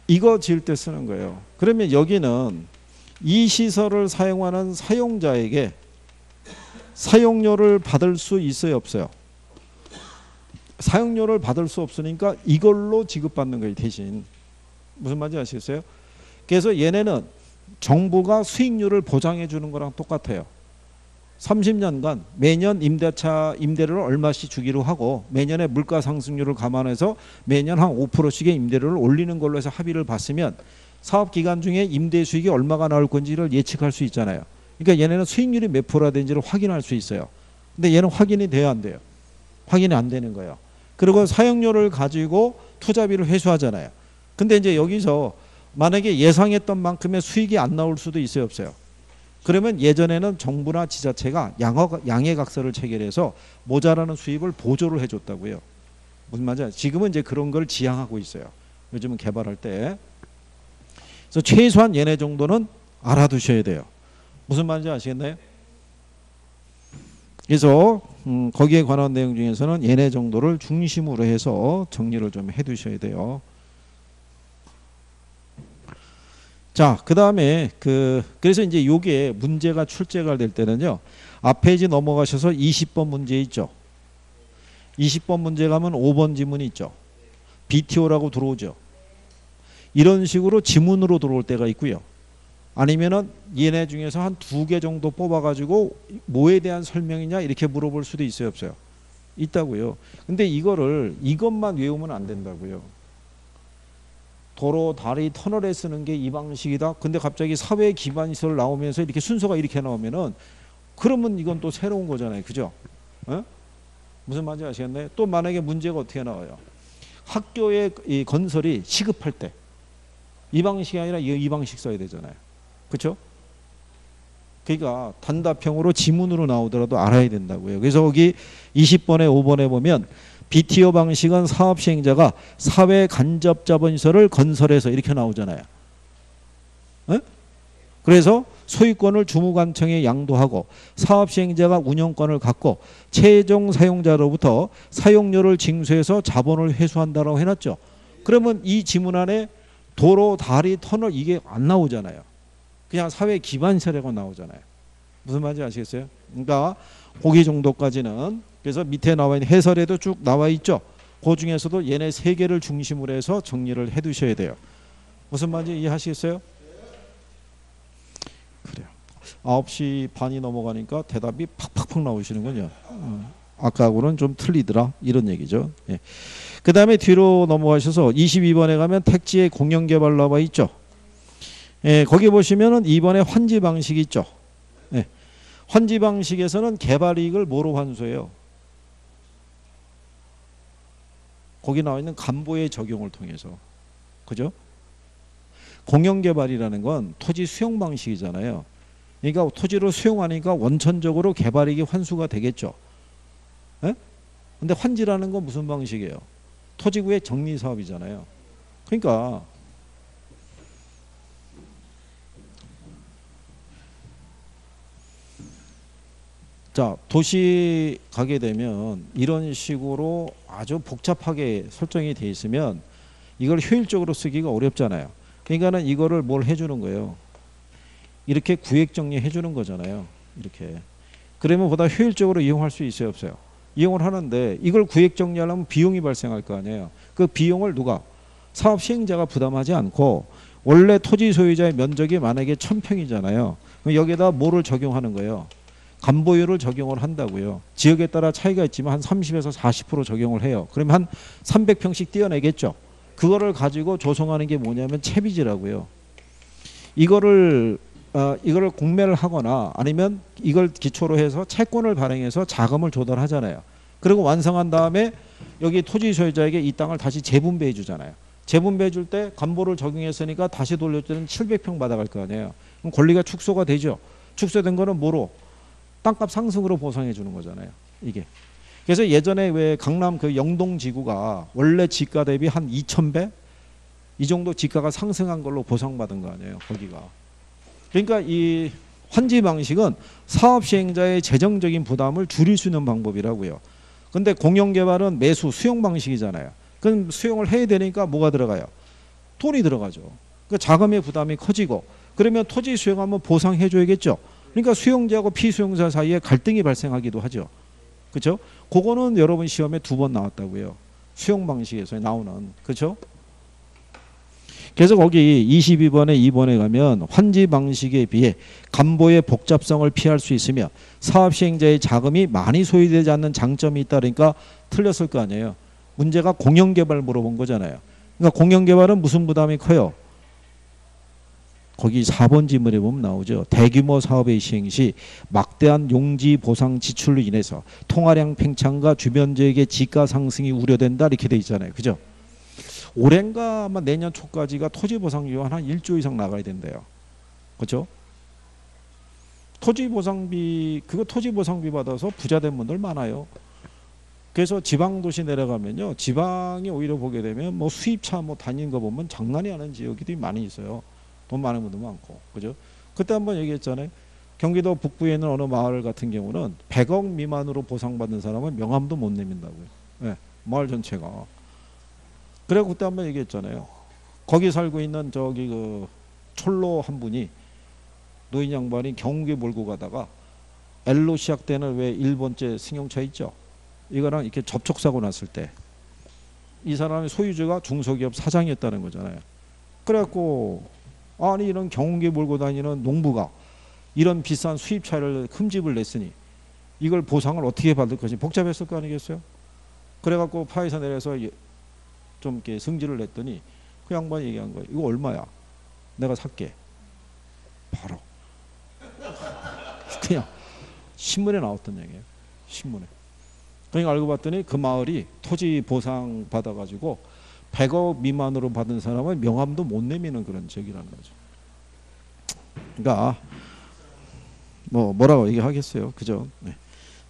이거 지을 때 쓰는 거예요. 그러면 여기는 이 시설을 사용하는 사용자에게 사용료를 받을 수 있어요, 없어요? 사용료를 받을 수 없으니까 이걸로 지급받는 거예요, 대신. 무슨 말인지 아시겠어요? 그래서 얘네는 정부가 수익률을 보장해 주는 거랑 똑같아요. 30년간 매년 임대차 임대료를 얼마씩 주기로 하고 매년의 물가 상승률을 감안해서 매년 한 5%씩의 임대료를 올리는 걸로 해서 합의를 봤으면 사업 기간 중에 임대 수익이 얼마가 나올 건지를 예측할 수 있잖아요. 그러니까 얘네는 수익률이 몇 프로가 되는지를 확인할 수 있어요. 근데 얘는 확인이 돼야 안 돼요. 확인이 안 되는 거예요. 그리고 사용료를 가지고 투자비를 회수하잖아요. 근데 이제 여기서 만약에 예상했던 만큼의 수익이 안 나올 수도 있어요, 없어요? 그러면 예전에는 정부나 지자체가 양해각서를 체결해서 모자라는 수입을 보조를 해줬다고요. 무슨 말이야? 지금은 이제 그런 걸 지향하고 있어요. 요즘은 개발할 때. 그래서 최소한 얘네 정도는 알아두셔야 돼요. 무슨 말인지 아시겠나요? 그래서 거기에 관한 내용 중에서는 얘네 정도를 중심으로 해서 정리를 좀 해두셔야 돼요. 자, 그 다음에 그래서 이제 요게 문제가 출제가 될 때는요. 앞 페이지 넘어가셔서 20번 문제 있죠. 20번 문제 가면 5번 지문이 있죠. BTO라고 들어오죠. 이런 식으로 지문으로 들어올 때가 있고요. 아니면은 얘네 중에서 한 2개 정도 뽑아가지고 뭐에 대한 설명이냐 이렇게 물어볼 수도 있어요, 없어요? 있다고요. 근데 이것만 외우면 안 된다고요. 도로, 다리, 터널에 쓰는 게 이 방식이다. 근데 갑자기 사회 기반 시설 나오면서 이렇게 순서가 이렇게 나오면은 그러면 이건 또 새로운 거잖아요, 그죠? 어? 무슨 말인지 아시겠나요? 또 만약에 문제가 어떻게 나와요? 학교의 이 건설이 시급할 때 이 방식이 아니라 이 방식 써야 되잖아요. 그렇죠? 그러니까 단답형으로 지문으로 나오더라도 알아야 된다고요. 그래서 거기 20번에 5번에 보면 BTO 방식은 사업 시행자가 사회 간접 자본시설을 건설해서 이렇게 나오잖아요. 에? 그래서 소유권을 주무관청에 양도하고 사업시행자가 운영권을 갖고 최종 사용자로부터 사용료를 징수해서 자본을 회수한다라고 해놨죠. 그러면 이 지문 안에 도로, 다리, 터널 이게 안 나오잖아요. 그냥 사회 기반시설이라고 나오잖아요. 무슨 말인지 아시겠어요? 그러니까 거기 정도까지는 그래서 밑에 나와 있는 해설에도 쭉 나와 있죠. 그 중에서도 얘네 세 개를 중심으로 해서 정리를 해 두셔야 돼요. 무슨 말인지 이해하시겠어요? 그래요. 9시 반이 넘어가니까 대답이 팍팍팍 나오시는군요. 아까하고는 좀 틀리더라 이런 얘기죠. 예. 그 다음에 뒤로 넘어가셔서 22번에 가면 택지의 공영개발 나와 있죠. 예, 거기 보시면은 2번에 환지 방식이 있죠. 예. 환지 방식에서는 개발 이익을 뭐로 환수해요? 거기 나와 있는 간보의 적용을 통해서. 그죠? 공영개발이라는 건 토지 수용 방식이잖아요. 그러니까 토지를 수용하니까 원천적으로 개발이익이 환수가 되겠죠. 예? 근데 환지라는 건 무슨 방식이에요? 토지구의 정리사업이잖아요. 그러니까 자, 도시 가게 되면 이런 식으로 아주 복잡하게 설정이 돼 있으면 이걸 효율적으로 쓰기가 어렵잖아요. 그러니까는 이거를 뭘 해주는 거예요. 이렇게 구획 정리해 주는 거잖아요. 이렇게. 그러면 보다 효율적으로 이용할 수 있어요, 없어요? 이용을 하는데 이걸 구획 정리하려면 비용이 발생할 거 아니에요. 그 비용을 누가? 사업 시행자가 부담하지 않고 원래 토지 소유자의 면적이 만약에 1000평이잖아요. 그럼 여기에다 뭐를 적용하는 거예요? 간보유를 적용을 한다고요. 지역에 따라 차이가 있지만 한 30에서 40% 적용을 해요. 그러면 한 300평씩 떼어내겠죠. 그거를 가지고 조성하는 게 뭐냐면 채비지라고요. 이거를 공매를 하거나 아니면 이걸 기초로 해서 채권을 발행해서 자금을 조달하잖아요. 그리고 완성한 다음에 여기 토지 소유자에게 이 땅을 다시 재분배해 주잖아요. 재분배해 줄 때 간보를 적용했으니까 다시 돌려주는 700평 받아갈 거 아니에요. 그럼 권리가 축소가 되죠. 축소된 거는 뭐로? 땅값 상승으로 보상해 주는 거잖아요. 이게. 그래서 예전에 왜 강남 그 영동 지구가 원래 지가 대비 한 2000배? 이 정도 지가가 상승한 걸로 보상받은 거 아니에요. 거기가. 그러니까 이 환지 방식은 사업 시행자의 재정적인 부담을 줄일 수 있는 방법이라고요. 근데 공영개발은 매수 수용 방식이잖아요. 그럼 수용을 해야 되니까 뭐가 들어가요? 돈이 들어가죠. 그러니까 자금의 부담이 커지고 그러면 토지 수용하면 보상해 줘야겠죠. 그러니까 수용자하고 피수용자 사이에 갈등이 발생하기도 하죠. 그렇죠? 그거는 여러분 시험에 2번 나왔다고요. 수용 방식에서 나오는. 그렇죠? 그래서 거기 22번에 2번에 가면 환지 방식에 비해 간보의 복잡성을 피할 수 있으며 사업 시행자의 자금이 많이 소요되지 않는 장점이 있다. 그러니까 틀렸을 거 아니에요. 문제가 공영개발 물어본 거잖아요. 그러니까 공영개발은 무슨 부담이 커요? 거기 4번 지문에 보면 나오죠. 대규모 사업의 시행 시 막대한 용지 보상 지출로 인해서 통화량 팽창과 주변 지역의 지가 상승이 우려된다. 이렇게 돼 있잖아요. 그죠? 올해인가 아마 내년 초까지가 토지보상비가 한 1조 이상 나가야 된대요. 그렇죠? 토지보상비 그거 토지보상비 받아서 부자된 분들 많아요. 그래서 지방도시 내려가면요, 지방이 오히려 보게 되면 뭐 수입차 뭐 다니는 거 보면 장난이 아닌 지역이 많이 있어요. 돈 많은 분도 많고, 그죠? 그때 한번 얘기했잖아요. 경기도 북부에 있는 어느 마을 같은 경우는 100억 미만으로 보상받는 사람은 명함도 못 내민다고요. 네, 마을 전체가. 그래 그때 한번 얘기했잖아요. 거기 살고 있는 저기 그 촐로 한 분이 노인 양반이 경운기 몰고 가다가 L로 시작되는 왜 1번째 승용차 있죠. 이거랑 이렇게 접촉사고 났을 때 이 사람의 소유주가 중소기업 사장이었다는 거잖아요. 그래갖고 아니 이런 경운기 몰고 다니는 농부가 이런 비싼 수입차를 흠집을 냈으니 이걸 보상을 어떻게 받을 것인지 복잡했을 거 아니겠어요? 그래갖고 파에서 내려서 좀 이렇게 승질을 냈더니 그 양반이 얘기한 거예요. 이거 얼마야? 내가 살게. 바로. 그냥 신문에 나왔던 얘기예요. 신문에. 그러니까 알고 봤더니 그 마을이 토지 보상 받아가지고 100억 미만으로 받은 사람은 명함도 못 내미는 그런 지역이라는 거죠. 그러니까 뭐라고 얘기하겠어요. 그죠? 네.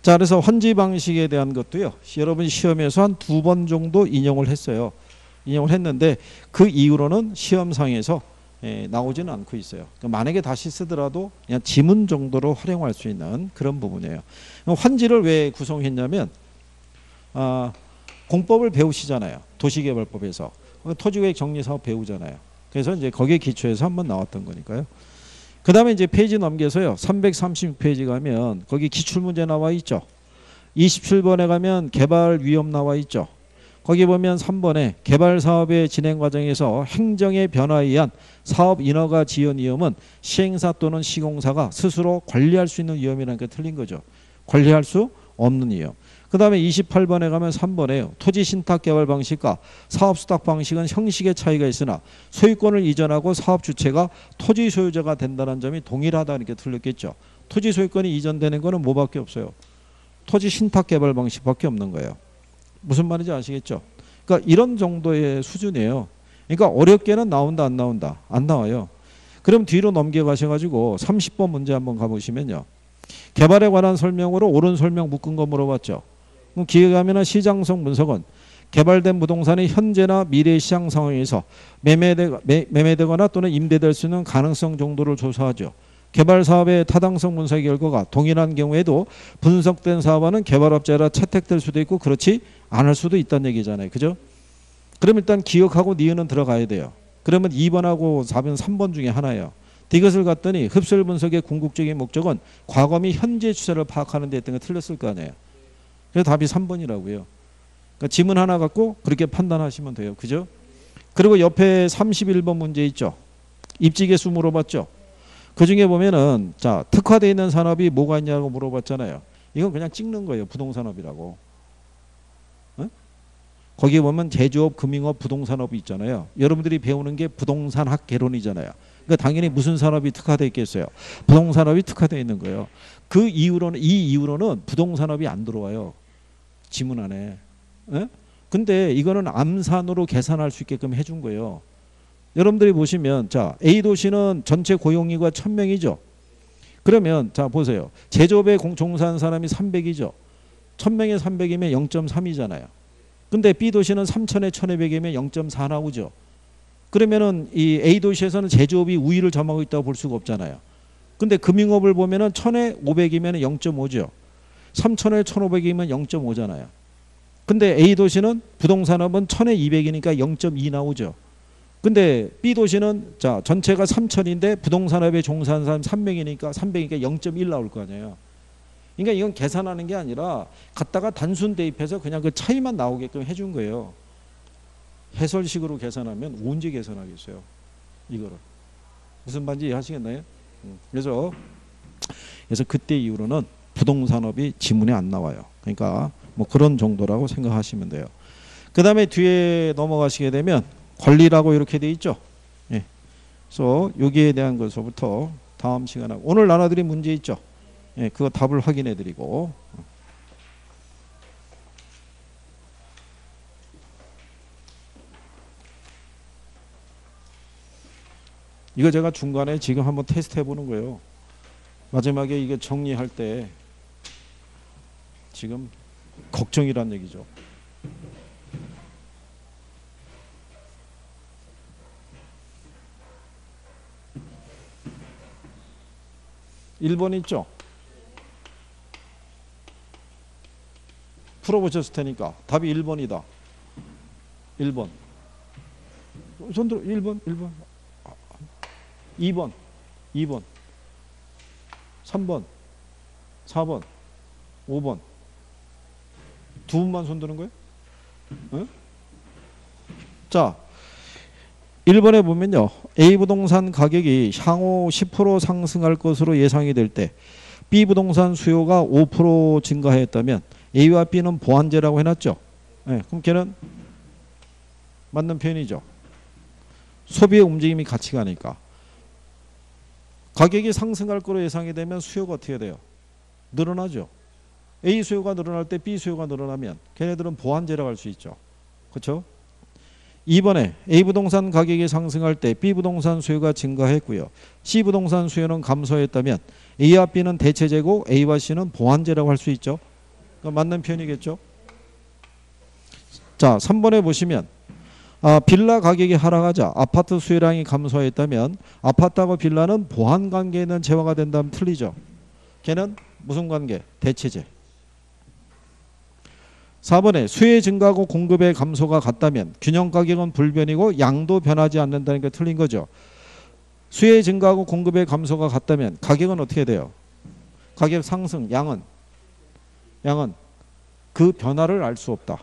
자, 그래서 환지 방식에 대한 것도요. 여러분 시험에서 한 2번 정도 인용을 했어요. 인용을 했는데 그 이후로는 시험상에서 나오지는 않고 있어요. 그러니까 만약에 다시 쓰더라도 그냥 지문 정도로 활용할 수 있는 그런 부분이에요. 환지를 왜 구성했냐면 공법을 배우시잖아요. 도시개발법에서 토지계획 정리사업 배우잖아요. 그래서 이제 거기에 기초해서 한번 나왔던 거니까요. 그 다음에 이제 페이지 넘겨서요. 336페이지 가면 거기 기출문제 나와 있죠. 27번에 가면 개발 위험 나와 있죠. 거기 보면 3번에 개발 사업의 진행 과정에서 행정의 변화에 의한 사업 인허가 지연 위험은 시행사 또는 시공사가 스스로 관리할 수 있는 위험이라는 게 틀린 거죠. 관리할 수 없는 위험. 그 다음에 28번에 가면 3번에요. 토지 신탁 개발 방식과 사업 수탁 방식은 형식의 차이가 있으나 소유권을 이전하고 사업 주체가 토지 소유자가 된다는 점이 동일하다는 게 틀렸겠죠. 토지 소유권이 이전되는 거는 뭐밖에 없어요. 토지 신탁 개발 방식밖에 없는 거예요. 무슨 말인지 아시겠죠? 그러니까 이런 정도의 수준이에요. 그러니까 어렵게는 나온다 안 나온다? 안 나와요. 그럼 뒤로 넘겨가셔가지고 30번 문제 한번 가보시면요. 개발에 관한 설명으로 옳은 설명 묶은 거 물어봤죠. 그럼 기획하면 시장성 분석은 개발된 부동산의 현재나 미래 시장 상황에서 매매되거나 또는 임대될 수 있는 가능성 정도를 조사하죠. 개발 사업의 타당성 분석 결과가 동일한 경우에도 분석된 사업은 개발업자라 채택될 수도 있고 그렇지 않을 수도 있다는 얘기잖아요. 그죠? 그럼 일단 기억하고 니은은 들어가야 돼요. 그러면 2번하고 4번, 3번 중에 하나예요. 이것을 갖더니 흡수율 분석의 궁극적인 목적은 과거 및 현재 추세를 파악하는 데 했던 게 틀렸을 거 아니에요. 그래서 답이 3번이라고요. 그러니까 지문 하나 갖고 그렇게 판단하시면 돼요. 그죠? 그리고 옆에 31번 문제 있죠. 입지 개수 물어봤죠. 그 중에 보면은 자 특화되어 있는 산업이 뭐가 있냐고 물어봤잖아요. 이건 그냥 찍는 거예요. 부동산업이라고. 어? 거기에 보면 제조업, 금융업, 부동산업이 있잖아요. 여러분들이 배우는 게 부동산학 개론이잖아요. 그러니까 당연히 무슨 산업이 특화되어 있겠어요. 부동산업이 특화되어 있는 거예요. 그 이후로는 이 이후로는 부동산업이 안 들어와요. 지문 안에. 에? 근데 이거는 암산으로 계산할 수 있게끔 해준 거예요. 여러분들이 보시면 자 A 도시는 전체 고용인구가 1000명이죠. 그러면 자 보세요. 제조업에 종사하는 사람이 300이죠. 1000명에 300이면 0.3이잖아요. 근데 B 도시는 3000에 1200이면 0.4 나오죠. 그러면은 이 A 도시에서는 제조업이 우위를 점하고 있다고 볼 수가 없잖아요. 근데 금융업을 보면은 1000에 500이면 0.5죠. 3000에 1500이면 0.5잖아요. 근데 A 도시는 부동산업은 1000에 200이니까 0.2 나오죠. 근데 B 도시는 자 전체가 3000인데 부동산업에 종사하는 사람 300이니까 0.1 나올 거 아니에요. 그러니까 이건 계산하는 게 아니라 갖다가 단순 대입해서 그냥 그 차이만 나오게끔 해준 거예요. 해설식으로 계산하면 언제 계산하겠어요? 이거를. 무슨 말인지 이해하시겠나요? 그래서 그때 이후로는 부동산업이 지문에 안 나와요. 그러니까 뭐 그런 정도라고 생각하시면 돼요. 그 다음에 뒤에 넘어가시게 되면 권리라고 이렇게 돼 있죠. 예. 그래서 여기에 대한 것부터 다음 시간에 오늘 나눠드린 문제 있죠. 예, 그거 답을 확인해 드리고 이거 제가 중간에 지금 한번 테스트 해보는 거예요. 마지막에 이게 정리할 때 지금 걱정이란 얘기죠. 1번 있죠? 풀어보셨을 테니까 답이 1번이다. 1번. 손들어. 1번. 2번. 2번. 3번. 4번. 5번. 두 분만 손드는 거예요? 네? 자, 1번에 보면요. A 부동산 가격이 향후 10% 상승할 것으로 예상이 될 때 B 부동산 수요가 5% 증가했다면 A와 B는 보완제라고 해놨죠. 네, 그럼 걔는 맞는 표현이죠. 소비의 움직임이 같이 가니까. 가격이 상승할 거로 예상이 되면 수요가 어떻게 돼요? 늘어나죠. A 수요가 늘어날 때 B 수요가 늘어나면 걔네들은 보완제라고 할 수 있죠. 그렇죠? 2번에 A 부동산 가격이 상승할 때 B 부동산 수요가 증가했고요. C 부동산 수요는 감소했다면 A와 B는 대체제고 A와 C는 보완제라고 할 수 있죠. 그러니까 맞는 표현이겠죠. 자, 3번에 보시면 빌라 가격이 하락하자 아파트 수요량이 감소했다면 아파트하고 빌라는 보완 관계에 있는 재화가 된다면 틀리죠. 걔는 무슨 관계? 대체재. 4번에 수요의 증가하고 공급의 감소가 같다면 균형 가격은 불변이고 양도 변하지 않는다는 게 틀린 거죠. 수요의 증가하고 공급의 감소가 같다면 가격은 어떻게 돼요? 가격 상승, 양은 그 변화를 알 수 없다.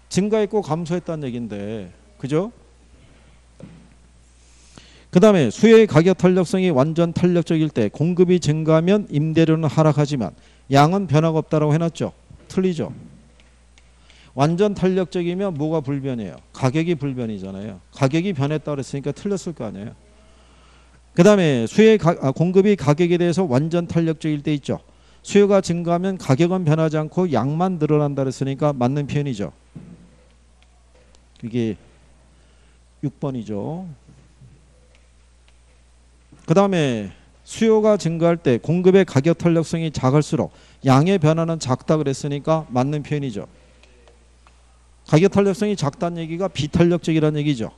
증가했고 감소했다는 얘기인데, 그죠? 그 다음에 수요의 가격 탄력성이 완전 탄력적일 때 공급이 증가하면 임대료는 하락하지만 양은 변화가 없다라고 해놨죠. 틀리죠. 완전 탄력적이면 뭐가 불변이에요? 가격이 불변이잖아요. 가격이 변했다고 그랬으니까 틀렸을 거 아니에요. 그 다음에 공급이 가격에 대해서 완전 탄력적일 때 있죠. 수요가 증가하면 가격은 변하지 않고 양만 늘어난다 그랬으니까 맞는 표현이죠. 이게 6번이죠. 그 다음에 수요가 증가할 때 공급의 가격 탄력성이 작을수록 양의 변화는 작다 그랬으니까 맞는 표현이죠. 가격 탄력성이 작다는 얘기가 비탄력적이라는 얘기죠.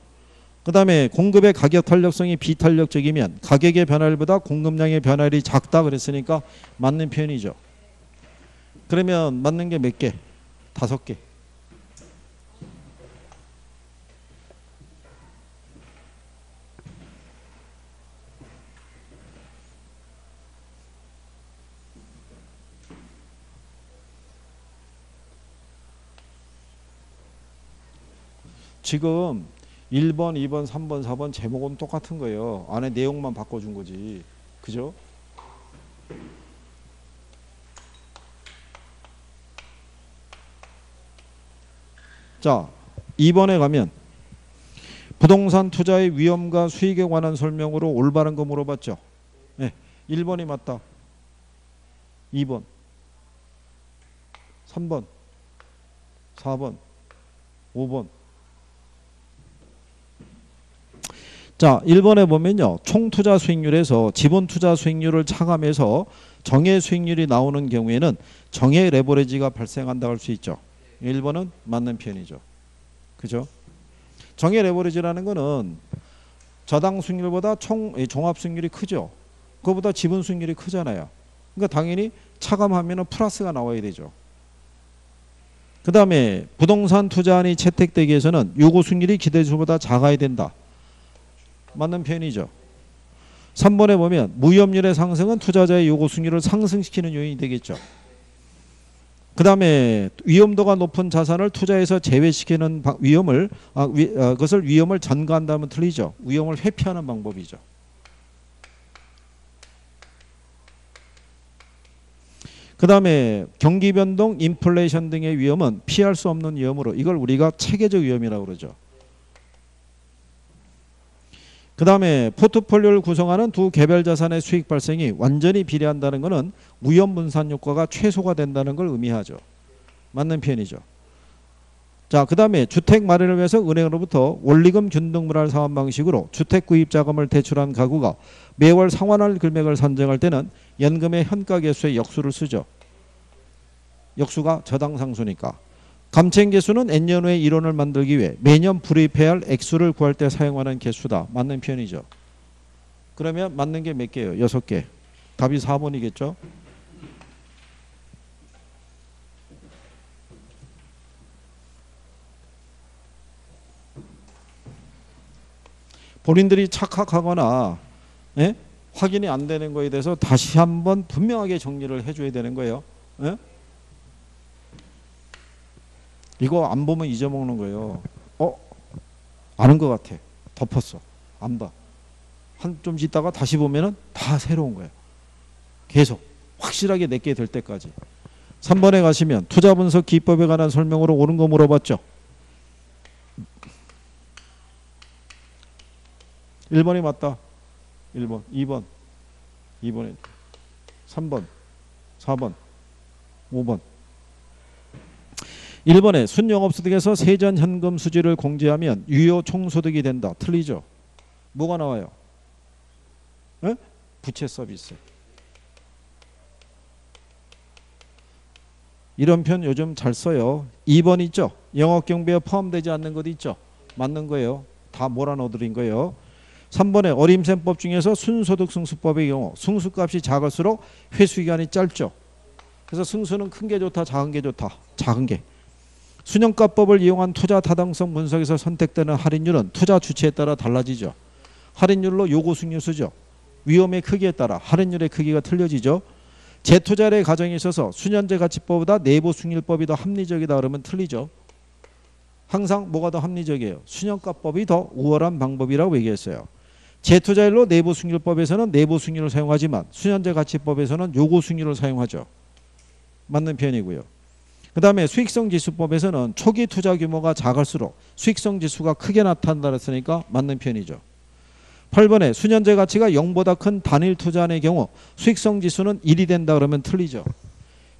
그 다음에 공급의 가격 탄력성이 비탄력적이면 가격의 변화율보다 공급량의 변화율이 작다 그랬으니까 맞는 표현이죠. 그러면 맞는 게 몇 개? 5개. 지금 1번, 2번, 3번, 4번 제목은 똑같은 거예요. 안에 내용만 바꿔준 거지. 그죠? 자, 2번에 가면 부동산 투자의 위험과 수익에 관한 설명으로 올바른 거 물어봤죠. 네, 1번이 맞다. 2번, 3번, 4번, 5번. 자, 1번에 보면요. 총투자 수익률에서 지분 투자 수익률을 차감해서 정의 수익률이 나오는 경우에는 정의 레버리지가 발생한다고 할 수 있죠. 1번은 맞는 표현이죠. 그죠? 정의 레버리지라는 거는 저당 수익률보다 종합 수익률이 크죠. 그거보다 지분 수익률이 크잖아요. 그러니까 당연히 차감하면 플러스가 나와야 되죠. 그 다음에 부동산 투자안이 채택되기 위해서는 요구 수익률이 기대수보다 작아야 된다. 맞는 표현이죠. 3번에 보면 무위험률의 상승은 투자자의 요구 수익률을 상승시키는 요인이 되겠죠. 그 다음에 위험도가 높은 자산을 투자해서 제외시키는 그것을 위험을 전가한다면 틀리죠. 위험을 회피하는 방법이죠. 그 다음에 경기 변동, 인플레이션 등의 위험은 피할 수 없는 위험으로 이걸 우리가 체계적 위험이라고 그러죠. 그 다음에 포트폴리오를 구성하는 두 개별 자산의 수익 발생이 완전히 비례한다는 것은 위험 분산 효과가 최소가 된다는 걸 의미하죠. 맞는 표현이죠. 자, 그 다음에 주택 마련을 위해서 은행으로부터 원리금 균등분할 사업 방식으로 주택 구입 자금을 대출한 가구가 매월 상환할 금액을 산정할 때는 연금의 현가 계수의 역수를 쓰죠. 역수가 저당 상수니까. 감채인 개수는 N년 후에 1원을 만들기 위해 매년 불입해야 할 액수를 구할 때 사용하는 개수다. 맞는 표현이죠. 그러면 맞는 게 몇 개예요? 6개. 답이 4번이겠죠. 본인들이 착각하거나 확인이 안 되는 거에 대해서 다시 한번 분명하게 정리를 해줘야 되는 거예요. 이거 안 보면 잊어먹는 거예요. 아는 것 같아. 덮었어. 안 봐. 좀 있다가 다시 보면은 다 새로운 거예요. 계속 확실하게 내게 될 때까지. 3번에 가시면 투자 분석 기법에 관한 설명으로 옳은 거 물어봤죠. 1번이 맞다. 1번, 2번, 2번에 3번, 4번, 5번. 1번에 순영업소득에서 세전 현금 수지를 공제하면 유효 총소득이 된다. 틀리죠. 뭐가 나와요? 부채 서비스. 이런 표현 요즘 잘 써요. 2번 있죠. 영업경비에 포함되지 않는 것 있죠. 맞는 거예요. 다 몰아넣어드린 거예요. 3번에 어림셈법 중에서 순소득 승수법의 경우 승수값이 작을수록 회수기간이 짧죠. 그래서 승수는 큰 게 좋다, 작은 게 좋다. 작은 게. 순형가법을 이용한 투자 타당성 분석에서 선택되는 할인율은 투자 주체에 따라 달라지죠. 할인율로 요구승률수죠. 위험의 크기에 따라 할인율의 크기가 틀려지죠. 재투자의 과정에 있어서 순현재 가치법보다 내부 승률법이 더 합리적이다 그러면 틀리죠. 항상 뭐가 더 합리적이에요? 순형가법이 더 우월한 방법이라고 얘기했어요. 재투자율로 내부 승률법에서는 내부 승률을 사용하지만 순현재 가치법에서는 요구 승률을 사용하죠. 맞는 편이고요. 그 다음에 수익성 지수법에서는 초기 투자 규모가 작을수록 수익성 지수가 크게 나타난다 그랬으니까 맞는 편이죠. 8번에 순현재 가치가 0보다 큰 단일 투자의 경우 수익성 지수는 1이 된다 그러면 틀리죠.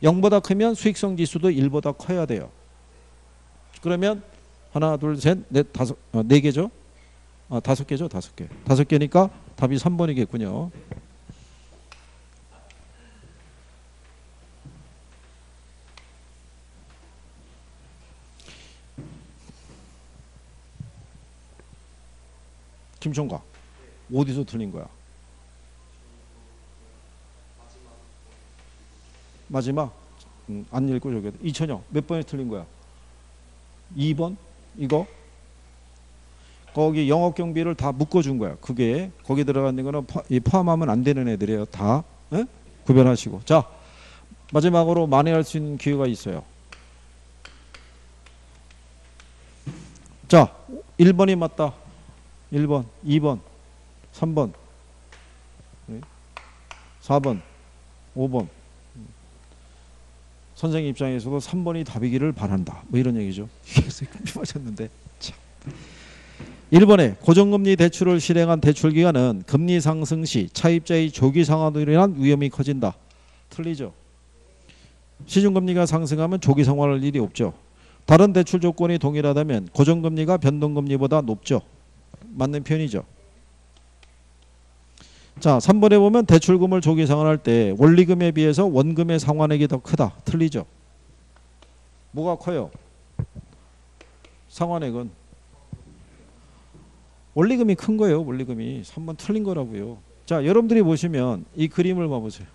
0보다 크면 수익성 지수도 1보다 커야 돼요. 그러면 하나, 둘, 셋, 넷, 다섯, 네 개죠? 다섯 개죠, 다섯 개. 다섯 개니까 답이 3번이겠군요. 김총각, 어디서 틀린 거야? 마지막? 안 읽고 저기. 이천영, 몇 번에 틀린 거야? 2번? 이거? 거기 영업 경비를 다 묶어준 거야. 그게 거기 들어가는 거는 포함하면 안 되는 애들이에요. 다 에? 구별하시고. 자, 마지막으로 만회할 수 있는 기회가 있어요. 자, 1번이 맞다. 1번, 2번, 3번, 4번, 5번. 선생님 입장에서도 3번이 답이기를 바란다. 뭐 이런 얘기죠. 이게 맞았는데. 참. 1번에 고정금리 대출을 실행한 대출기간은 금리 상승 시 차입자의 조기 상환으로 인한 위험이 커진다. 틀리죠. 시중금리가 상승하면 조기 상환할 일이 없죠. 다른 대출 조건이 동일하다면 고정금리가 변동금리보다 높죠. 맞는 편이죠. 자, 3번에 보면 대출금을 조기 상환할 때 원리금에 비해서 원금의 상환액이 더 크다. 틀리죠. 뭐가 커요? 상환액은. 원리금이 큰 거예요. 원리금이. 3번 틀린 거라고요. 자, 여러분들이 보시면 이 그림을 봐보세요.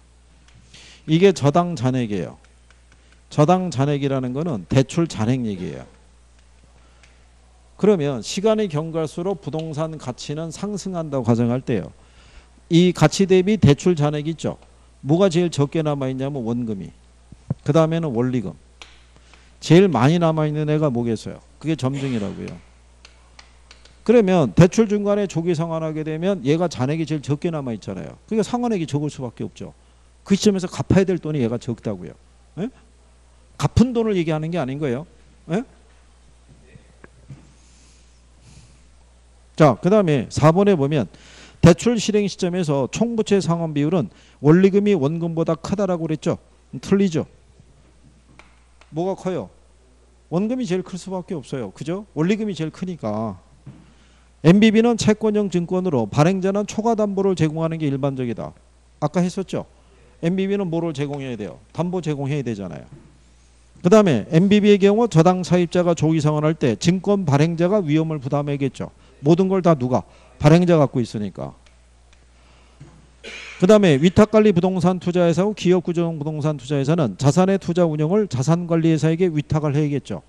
이게 저당 잔액이에요. 저당 잔액이라는 거는 대출 잔액 얘기예요. 그러면 시간이 경과할수록 부동산 가치는 상승한다고 가정할 때요. 이 가치 대비 대출 잔액이 있죠. 뭐가 제일 적게 남아있냐면 원금이. 그 다음에는 원리금. 제일 많이 남아있는 애가 뭐겠어요? 그게 점증이라고요. 그러면 대출 중간에 조기 상환하게 되면 얘가 잔액이 제일 적게 남아있잖아요. 그러니까 상환액이 적을 수밖에 없죠. 그 시점에서 갚아야 될 돈이 얘가 적다고요. 에? 갚은 돈을 얘기하는 게 아닌 거예요. 에? 자, 그 다음에 4번에 보면 대출 실행 시점에서 총부채 상환 비율은 원리금이 원금보다 크다라고 그랬죠. 틀리죠. 뭐가 커요? 원금이 제일 클 수밖에 없어요. 그죠? 원리금이 제일 크니까. MBB는 채권형 증권으로 발행자는 초과 담보를 제공하는 게 일반적이다. 아까 했었죠. MBB는 뭐를 제공해야 돼요? 담보 제공해야 되잖아요. 그 다음에 MBB의 경우 저당 차입자가 조기 상환할 때 증권 발행자가 위험을 부담해야겠죠. 모든 걸 다 누가? 발행자 갖고 있으니까. 그 다음에 위탁관리 부동산 투자회사하고 기업구조형 부동산 투자회사는 자산의 투자 운영을 자산관리회사에게 위탁을 해야겠죠.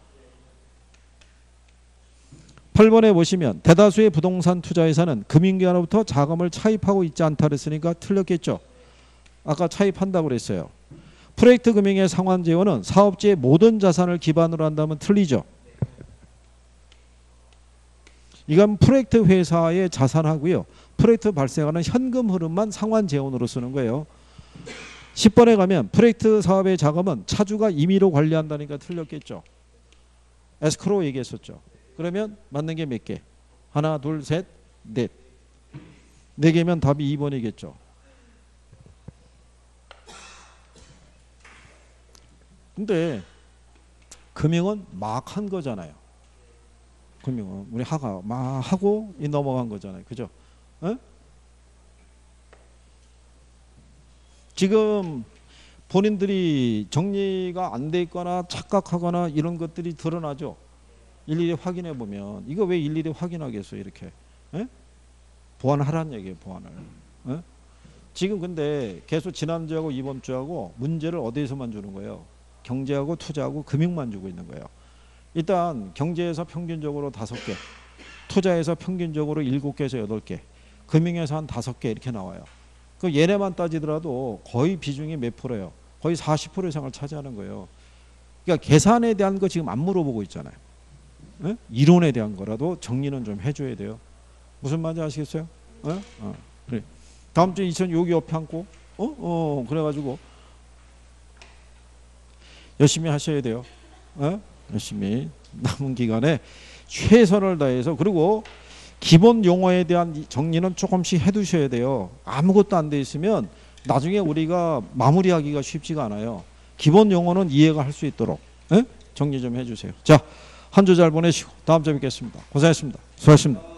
8번에 보시면 대다수의 부동산 투자회사는 금융기관으로부터 자금을 차입하고 있지 않다 그랬으니까 틀렸겠죠. 아까 차입한다고 그랬어요. 프로젝트 금융의 상환 재원은 사업주의 모든 자산을 기반으로 한다면 틀리죠. 이건 프로젝트 회사의 자산하고요. 프로젝트 발생하는 현금 흐름만 상환 재원으로 쓰는 거예요. 10번에 가면 프로젝트 사업의 자금은 차주가 임의로 관리한다니까 틀렸겠죠. 에스크로 얘기했었죠. 그러면 맞는 게 몇 개? 하나, 둘, 셋, 넷. 4개면 답이 2번이겠죠. 근데 금융은 막 한 거잖아요. 금융은 우리 하가 막 하고 넘어간 거잖아요. 그죠? 에? 지금 본인들이 정리가 안 돼 있거나 착각하거나 이런 것들이 드러나죠. 일일이 확인해 보면 이거 왜 일일이 확인하겠어요 이렇게. 예? 보완하라는 얘기예요. 보완을. 예? 지금 근데 계속 지난주하고 이번 주하고 문제를 어디에서만 주는 거예요. 경제하고 투자하고 금융만 주고 있는 거예요. 일단 경제에서 평균적으로 5개, 투자에서 평균적으로 7개에서 8개, 금융에서 한 5개 이렇게 나와요. 그 얘네만 따지더라도 거의 비중이 몇 프로예요? 거의 40% 이상을 차지하는 거예요. 그러니까 계산에 대한 거 지금 안 물어보고 있잖아요. 예? 이론에 대한 거라도 정리는 좀 해줘야 돼요. 무슨 말인지 아시겠어요? 예? 그래. 다음 주에 2000 여기 옆에 앉고 그래가지고 열심히 하셔야 돼요. 열심히 남은 기간에 최선을 다해서 그리고 기본 용어에 대한 정리는 조금씩 해두셔야 돼요. 아무것도 안 돼 있으면 나중에 우리가 마무리하기가 쉽지가 않아요. 기본 용어는 이해가 할 수 있도록 정리 좀 해주세요. 자, 한 주 잘 보내시고 다음 주에 뵙겠습니다. 고생하셨습니다. 수고하셨습니다.